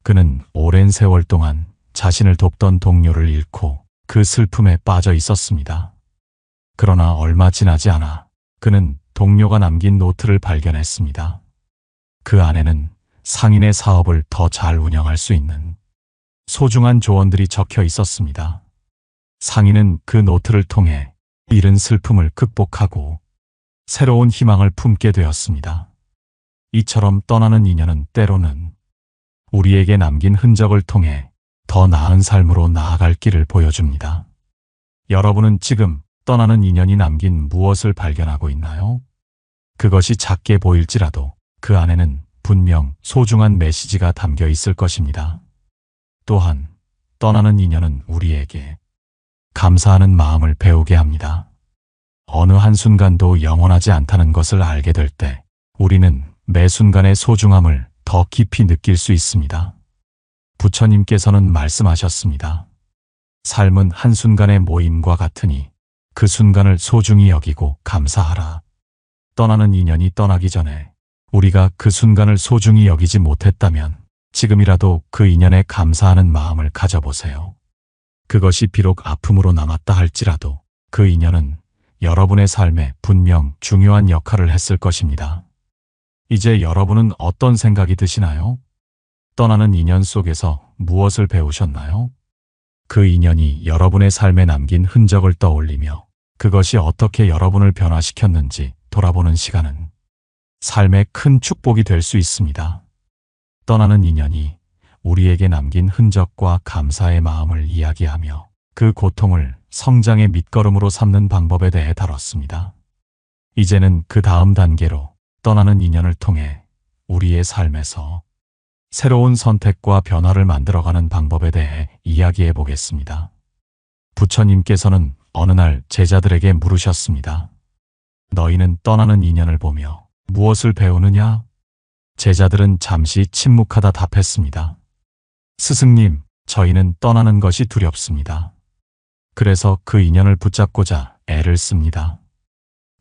그는 오랜 세월 동안 자신을 돕던 동료를 잃고 그 슬픔에 빠져 있었습니다. 그러나 얼마 지나지 않아 그는 동료가 남긴 노트를 발견했습니다. 그 안에는 상인의 사업을 더 잘 운영할 수 있는 소중한 조언들이 적혀 있었습니다. 상인은 그 노트를 통해 잃은 슬픔을 극복하고 새로운 희망을 품게 되었습니다. 이처럼 떠나는 인연은 때로는 우리에게 남긴 흔적을 통해 더 나은 삶으로 나아갈 길을 보여줍니다. 여러분은 지금 떠나는 인연이 남긴 무엇을 발견하고 있나요? 그것이 작게 보일지라도 그 안에는 분명 소중한 메시지가 담겨 있을 것입니다. 또한 떠나는 인연은 우리에게 감사하는 마음을 배우게 합니다. 어느 한순간도 영원하지 않다는 것을 알게 될 때 우리는 매 순간의 소중함을 더 깊이 느낄 수 있습니다. 부처님께서는 말씀하셨습니다. 삶은 한순간의 모임과 같으니 그 순간을 소중히 여기고 감사하라. 떠나는 인연이 떠나기 전에 우리가 그 순간을 소중히 여기지 못했다면 지금이라도 그 인연에 감사하는 마음을 가져보세요. 그것이 비록 아픔으로 남았다 할지라도 그 인연은 여러분의 삶에 분명 중요한 역할을 했을 것입니다. 이제 여러분은 어떤 생각이 드시나요? 떠나는 인연 속에서 무엇을 배우셨나요? 그 인연이 여러분의 삶에 남긴 흔적을 떠올리며 그것이 어떻게 여러분을 변화시켰는지 돌아보는 시간은 삶의 큰 축복이 될 수 있습니다. 떠나는 인연이 우리에게 남긴 흔적과 감사의 마음을 이야기하며 그 고통을 성장의 밑거름으로 삼는 방법에 대해 다뤘습니다. 이제는 그 다음 단계로 떠나는 인연을 통해 우리의 삶에서 새로운 선택과 변화를 만들어가는 방법에 대해 이야기해 보겠습니다. 부처님께서는 어느 날 제자들에게 물으셨습니다. 너희는 떠나는 인연을 보며 무엇을 배우느냐? 제자들은 잠시 침묵하다 답했습니다. 스승님, 저희는 떠나는 것이 두렵습니다. 그래서 그 인연을 붙잡고자 애를 씁니다.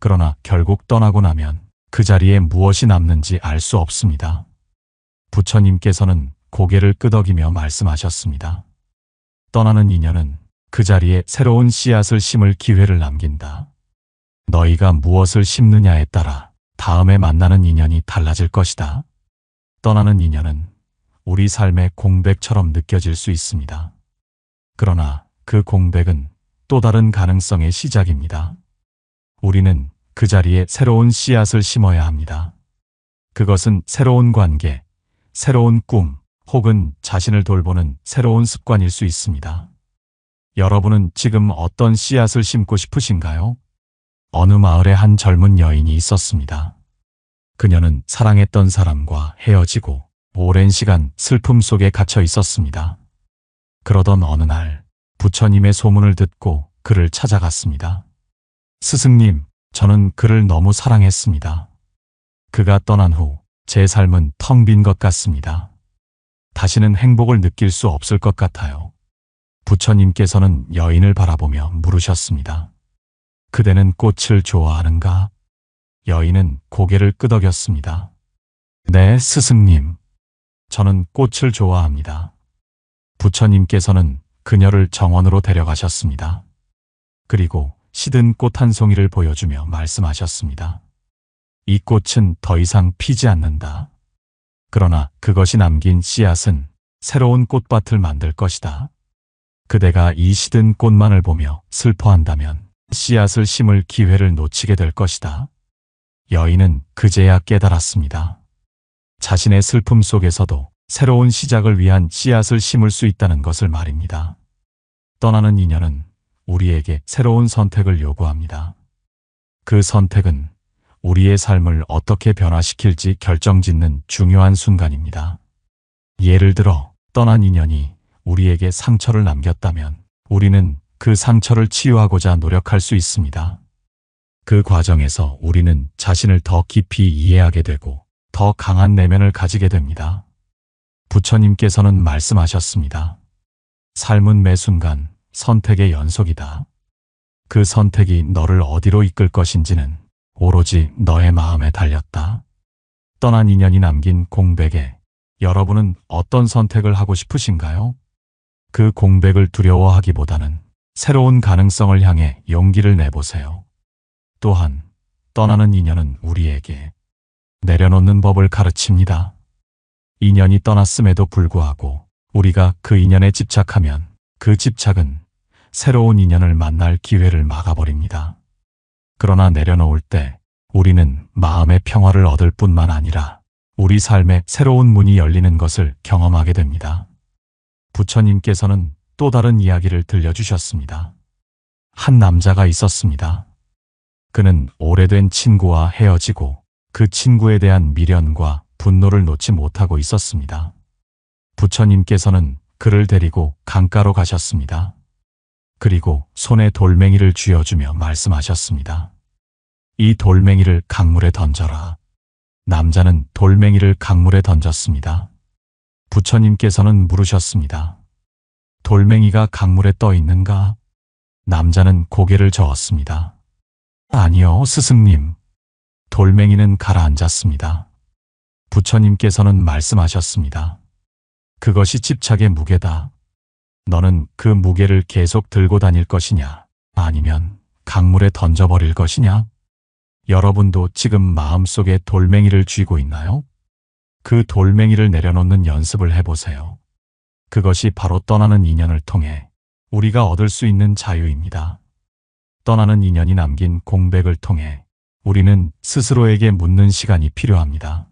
그러나 결국 떠나고 나면 그 자리에 무엇이 남는지 알 수 없습니다. 부처님께서는 고개를 끄덕이며 말씀하셨습니다. 떠나는 인연은 그 자리에 새로운 씨앗을 심을 기회를 남긴다. 너희가 무엇을 심느냐에 따라 다음에 만나는 인연이 달라질 것이다. 떠나는 인연은 우리 삶의 공백처럼 느껴질 수 있습니다. 그러나 그 공백은 또 다른 가능성의 시작입니다. 우리는 그 자리에 새로운 씨앗을 심어야 합니다. 그것은 새로운 관계, 새로운 꿈, 혹은 자신을 돌보는 새로운 습관일 수 있습니다. 여러분은 지금 어떤 씨앗을 심고 싶으신가요? 어느 마을에 한 젊은 여인이 있었습니다. 그녀는 사랑했던 사람과 헤어지고 오랜 시간 슬픔 속에 갇혀 있었습니다. 그러던 어느 날 부처님의 소문을 듣고 그를 찾아갔습니다. 스승님, 저는 그를 너무 사랑했습니다. 그가 떠난 후 제 삶은 텅 빈 것 같습니다. 다시는 행복을 느낄 수 없을 것 같아요. 부처님께서는 여인을 바라보며 물으셨습니다. 그대는 꽃을 좋아하는가? 여인은 고개를 끄덕였습니다. 네, 스승님. 저는 꽃을 좋아합니다. 부처님께서는 그녀를 정원으로 데려가셨습니다. 그리고 시든 꽃 한 송이를 보여주며 말씀하셨습니다. 이 꽃은 더 이상 피지 않는다. 그러나 그것이 남긴 씨앗은 새로운 꽃밭을 만들 것이다. 그대가 이 시든 꽃만을 보며 슬퍼한다면 씨앗을 심을 기회를 놓치게 될 것이다. 여인은 그제야 깨달았습니다. 자신의 슬픔 속에서도 새로운 시작을 위한 씨앗을 심을 수 있다는 것을 말입니다. 떠나는 인연은 우리에게 새로운 선택을 요구합니다. 그 선택은 우리의 삶을 어떻게 변화시킬지 결정짓는 중요한 순간입니다. 예를 들어 떠난 인연이 우리에게 상처를 남겼다면 우리는 그 상처를 치유하고자 노력할 수 있습니다. 그 과정에서 우리는 자신을 더 깊이 이해하게 되고 더 강한 내면을 가지게 됩니다. 부처님께서는 말씀하셨습니다. 삶은 매 순간 선택의 연속이다. 그 선택이 너를 어디로 이끌 것인지는 오로지 너의 마음에 달렸다. 떠난 인연이 남긴 공백에 여러분은 어떤 선택을 하고 싶으신가요? 그 공백을 두려워하기보다는 새로운 가능성을 향해 용기를 내보세요. 또한 떠나는 인연은 우리에게 내려놓는 법을 가르칩니다. 인연이 떠났음에도 불구하고 우리가 그 인연에 집착하면 그 집착은 새로운 인연을 만날 기회를 막아버립니다. 그러나 내려놓을 때 우리는 마음의 평화를 얻을 뿐만 아니라 우리 삶에 새로운 문이 열리는 것을 경험하게 됩니다. 부처님께서는 또 다른 이야기를 들려주셨습니다. 한 남자가 있었습니다. 그는 오래된 친구와 헤어지고 그 친구에 대한 미련과 분노를 놓지 못하고 있었습니다. 부처님께서는 그를 데리고 강가로 가셨습니다. 그리고 손에 돌멩이를 쥐어주며 말씀하셨습니다. 이 돌멩이를 강물에 던져라. 남자는 돌멩이를 강물에 던졌습니다. 부처님께서는 물으셨습니다. 돌멩이가 강물에 떠 있는가? 남자는 고개를 저었습니다. 아니요, 스승님. 돌멩이는 가라앉았습니다. 부처님께서는 말씀하셨습니다. 그것이 집착의 무게다. 너는 그 무게를 계속 들고 다닐 것이냐? 아니면 강물에 던져버릴 것이냐? 여러분도 지금 마음속에 돌멩이를 쥐고 있나요? 그 돌멩이를 내려놓는 연습을 해보세요. 그것이 바로 떠나는 인연을 통해 우리가 얻을 수 있는 자유입니다. 떠나는 인연이 남긴 공백을 통해 우리는 스스로에게 묻는 시간이 필요합니다.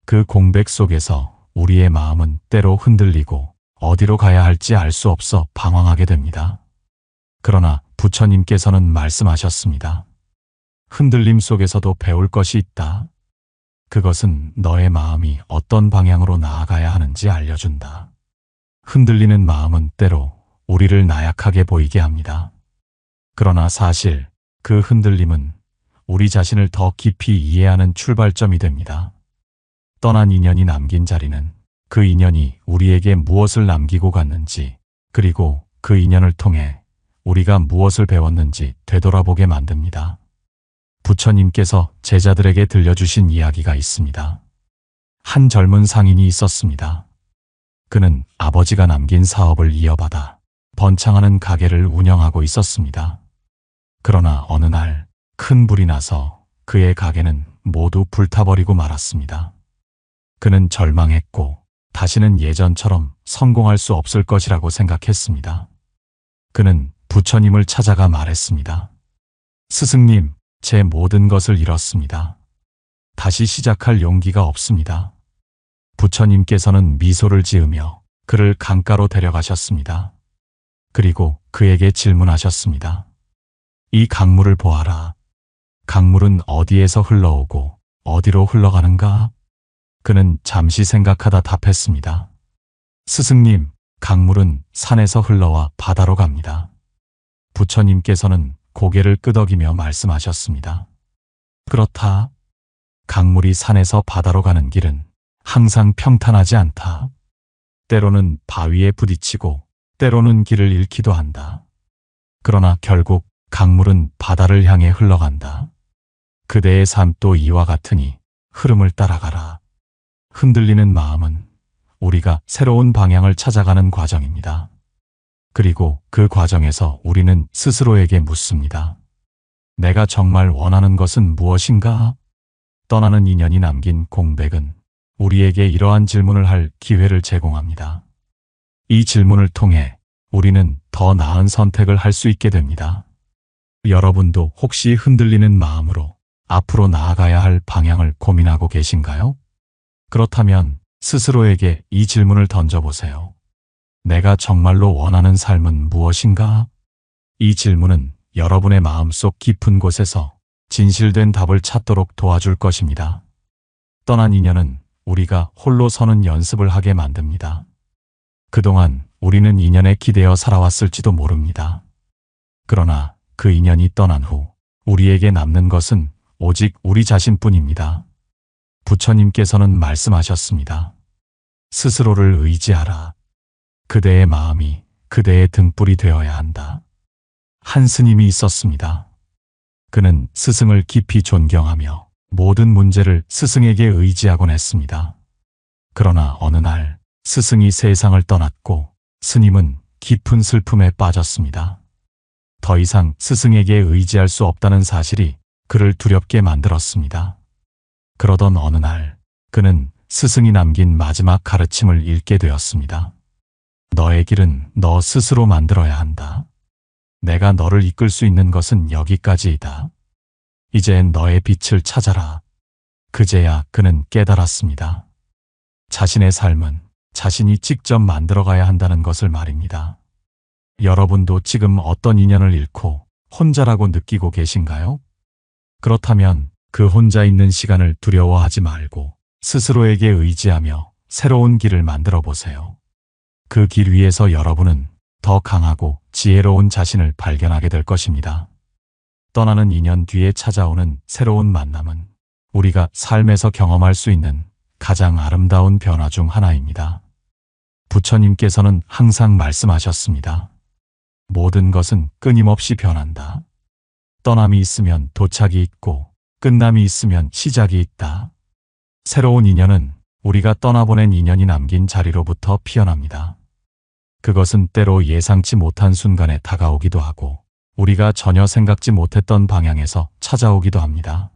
그 공백 속에서 우리의 마음은 때로 흔들리고 어디로 가야 할지 알 수 없어 방황하게 됩니다. 그러나 부처님께서는 말씀하셨습니다. 흔들림 속에서도 배울 것이 있다. 그것은 너의 마음이 어떤 방향으로 나아가야 하는지 알려준다. 흔들리는 마음은 때로 우리를 나약하게 보이게 합니다. 그러나 사실 그 흔들림은 우리 자신을 더 깊이 이해하는 출발점이 됩니다. 떠난 인연이 남긴 자리는 그 인연이 우리에게 무엇을 남기고 갔는지, 그리고 그 인연을 통해 우리가 무엇을 배웠는지 되돌아보게 만듭니다. 부처님께서 제자들에게 들려주신 이야기가 있습니다. 한 젊은 상인이 있었습니다. 그는 아버지가 남긴 사업을 이어받아 번창하는 가게를 운영하고 있었습니다. 그러나 어느 날 큰 불이 나서 그의 가게는 모두 불타버리고 말았습니다. 그는 절망했고 다시는 예전처럼 성공할 수 없을 것이라고 생각했습니다. 그는 부처님을 찾아가 말했습니다. 스승님, 제 모든 것을 잃었습니다. 다시 시작할 용기가 없습니다. 부처님께서는 미소를 지으며 그를 강가로 데려가셨습니다. 그리고 그에게 질문하셨습니다. 이 강물을 보아라. 강물은 어디에서 흘러오고 어디로 흘러가는가? 그는 잠시 생각하다 답했습니다. 스승님, 강물은 산에서 흘러와 바다로 갑니다. 부처님께서는 고개를 끄덕이며 말씀하셨습니다. 그렇다. 강물이 산에서 바다로 가는 길은 항상 평탄하지 않다. 때로는 바위에 부딪히고 때로는 길을 잃기도 한다. 그러나 결국 강물은 바다를 향해 흘러간다. 그대의 삶도 이와 같으니 흐름을 따라가라. 흔들리는 마음은 우리가 새로운 방향을 찾아가는 과정입니다. 그리고 그 과정에서 우리는 스스로에게 묻습니다. 내가 정말 원하는 것은 무엇인가? 떠나는 인연이 남긴 공백은 우리에게 이러한 질문을 할 기회를 제공합니다. 이 질문을 통해 우리는 더 나은 선택을 할 수 있게 됩니다. 여러분도 혹시 흔들리는 마음으로 앞으로 나아가야 할 방향을 고민하고 계신가요? 그렇다면 스스로에게 이 질문을 던져보세요. 내가 정말로 원하는 삶은 무엇인가? 이 질문은 여러분의 마음속 깊은 곳에서 진실된 답을 찾도록 도와줄 것입니다. 떠난 인연은 우리가 홀로 서는 연습을 하게 만듭니다. 그동안 우리는 인연에 기대어 살아왔을지도 모릅니다. 그러나 그 인연이 떠난 후 우리에게 남는 것은 오직 우리 자신뿐입니다. 부처님께서는 말씀하셨습니다. 스스로를 의지하라. 그대의 마음이 그대의 등불이 되어야 한다. 한 스님이 있었습니다. 그는 스승을 깊이 존경하며 모든 문제를 스승에게 의지하곤 했습니다. 그러나 어느 날 스승이 세상을 떠났고 스님은 깊은 슬픔에 빠졌습니다. 더 이상 스승에게 의지할 수 없다는 사실이 그를 두렵게 만들었습니다. 그러던 어느 날 그는 스승이 남긴 마지막 가르침을 읽게 되었습니다. 너의 길은 너 스스로 만들어야 한다. 내가 너를 이끌 수 있는 것은 여기까지이다. 이젠 너의 빛을 찾아라. 그제야 그는 깨달았습니다. 자신의 삶은 자신이 직접 만들어가야 한다는 것을 말입니다. 여러분도 지금 어떤 인연을 잃고 혼자라고 느끼고 계신가요? 그렇다면 그 혼자 있는 시간을 두려워하지 말고 스스로에게 의지하며 새로운 길을 만들어 보세요. 그 길 위에서 여러분은 더 강하고 지혜로운 자신을 발견하게 될 것입니다. 떠나는 인연 뒤에 찾아오는 새로운 만남은 우리가 삶에서 경험할 수 있는 가장 아름다운 변화 중 하나입니다. 부처님께서는 항상 말씀하셨습니다. 모든 것은 끊임없이 변한다. 떠남이 있으면 도착이 있고 끝남이 있으면 시작이 있다. 새로운 인연은 우리가 떠나보낸 인연이 남긴 자리로부터 피어납니다. 그것은 때로 예상치 못한 순간에 다가오기도 하고 우리가 전혀 생각지 못했던 방향에서 찾아오기도 합니다.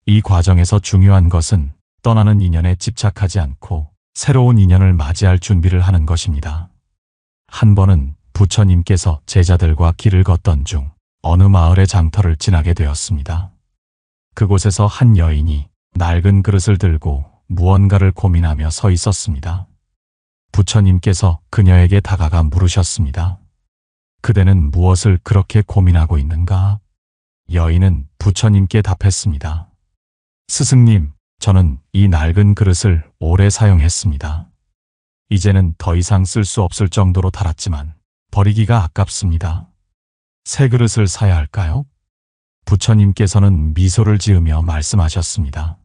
이 과정에서 중요한 것은 떠나는 인연에 집착하지 않고 새로운 인연을 맞이할 준비를 하는 것입니다. 한 번은 부처님께서 제자들과 길을 걷던 중 어느 마을의 장터를 지나게 되었습니다. 그곳에서 한 여인이 낡은 그릇을 들고 무언가를 고민하며 서 있었습니다. 부처님께서 그녀에게 다가가 물으셨습니다. 그대는 무엇을 그렇게 고민하고 있는가? 여인은 부처님께 답했습니다. 스승님, 저는 이 낡은 그릇을 오래 사용했습니다. 이제는 더 이상 쓸 수 없을 정도로 닳았지만 버리기가 아깝습니다. 새 그릇을 사야 할까요? 부처님께서는 미소를 지으며 말씀하셨습니다.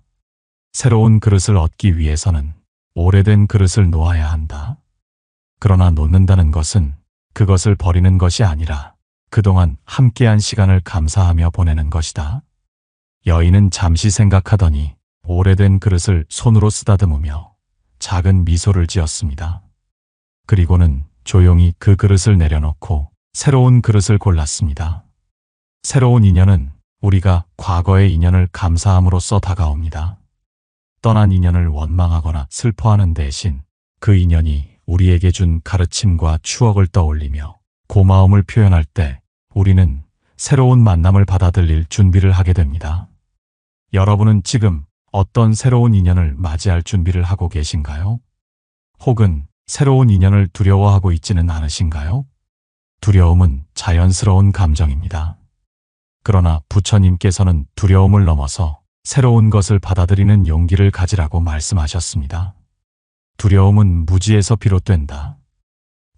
새로운 그릇을 얻기 위해서는 오래된 그릇을 놓아야 한다. 그러나 놓는다는 것은 그것을 버리는 것이 아니라 그동안 함께한 시간을 감사하며 보내는 것이다. 여인은 잠시 생각하더니 오래된 그릇을 손으로 쓰다듬으며 작은 미소를 지었습니다. 그리고는 조용히 그 그릇을 내려놓고 새로운 그릇을 골랐습니다. 새로운 인연은 우리가 과거의 인연을 감사함으로써 다가옵니다. 떠난 인연을 원망하거나 슬퍼하는 대신 그 인연이 우리에게 준 가르침과 추억을 떠올리며 고마움을 표현할 때 우리는 새로운 만남을 받아들일 준비를 하게 됩니다. 여러분은 지금 어떤 새로운 인연을 맞이할 준비를 하고 계신가요? 혹은 새로운 인연을 두려워하고 있지는 않으신가요? 두려움은 자연스러운 감정입니다. 그러나 부처님께서는 두려움을 넘어서 새로운 것을 받아들이는 용기를 가지라고 말씀하셨습니다. 두려움은 무지에서 비롯된다.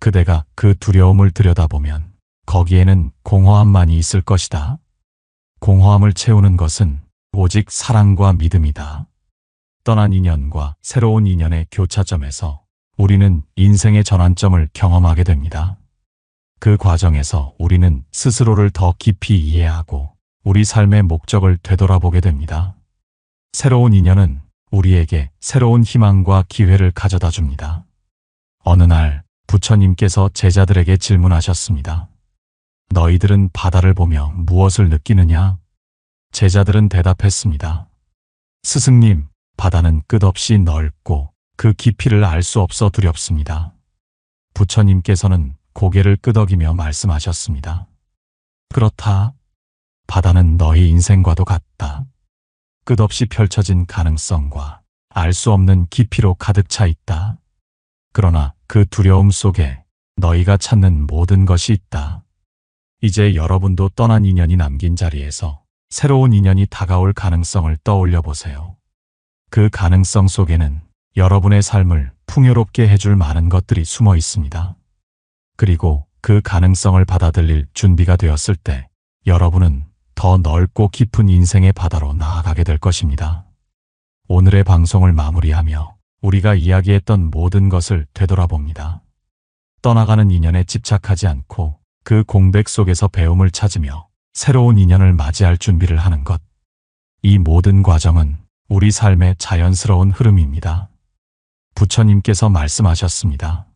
그대가 그 두려움을 들여다보면 거기에는 공허함만이 있을 것이다. 공허함을 채우는 것은 오직 사랑과 믿음이다. 떠난 인연과 새로운 인연의 교차점에서 우리는 인생의 전환점을 경험하게 됩니다. 그 과정에서 우리는 스스로를 더 깊이 이해하고 우리 삶의 목적을 되돌아보게 됩니다. 새로운 인연은 우리에게 새로운 희망과 기회를 가져다 줍니다. 어느 날 부처님께서 제자들에게 질문하셨습니다. 너희들은 바다를 보며 무엇을 느끼느냐? 제자들은 대답했습니다. 스승님, 바다는 끝없이 넓고 그 깊이를 알 수 없어 두렵습니다. 부처님께서는 고개를 끄덕이며 말씀하셨습니다. 그렇다. 바다는 너희 인생과도 같다. 끝없이 펼쳐진 가능성과 알 수 없는 깊이로 가득 차 있다. 그러나 그 두려움 속에 너희가 찾는 모든 것이 있다. 이제 여러분도 떠난 인연이 남긴 자리에서 새로운 인연이 다가올 가능성을 떠올려 보세요. 그 가능성 속에는 여러분의 삶을 풍요롭게 해줄 많은 것들이 숨어 있습니다. 그리고 그 가능성을 받아들일 준비가 되었을 때 여러분은 더 넓고 깊은 인생의 바다로 나아가게 될 것입니다. 오늘의 방송을 마무리하며 우리가 이야기했던 모든 것을 되돌아봅니다. 떠나가는 인연에 집착하지 않고 그 공백 속에서 배움을 찾으며 새로운 인연을 맞이할 준비를 하는 것. 이 모든 과정은 우리 삶의 자연스러운 흐름입니다. 부처님께서 말씀하셨습니다.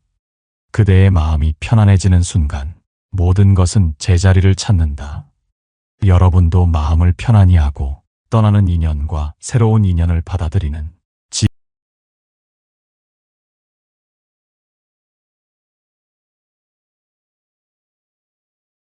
그대의 마음이 편안해지는 순간 모든 것은 제자리를 찾는다. 여러분도 마음을 편안히 하고 떠나는 인연과 새로운 인연을 받아들이는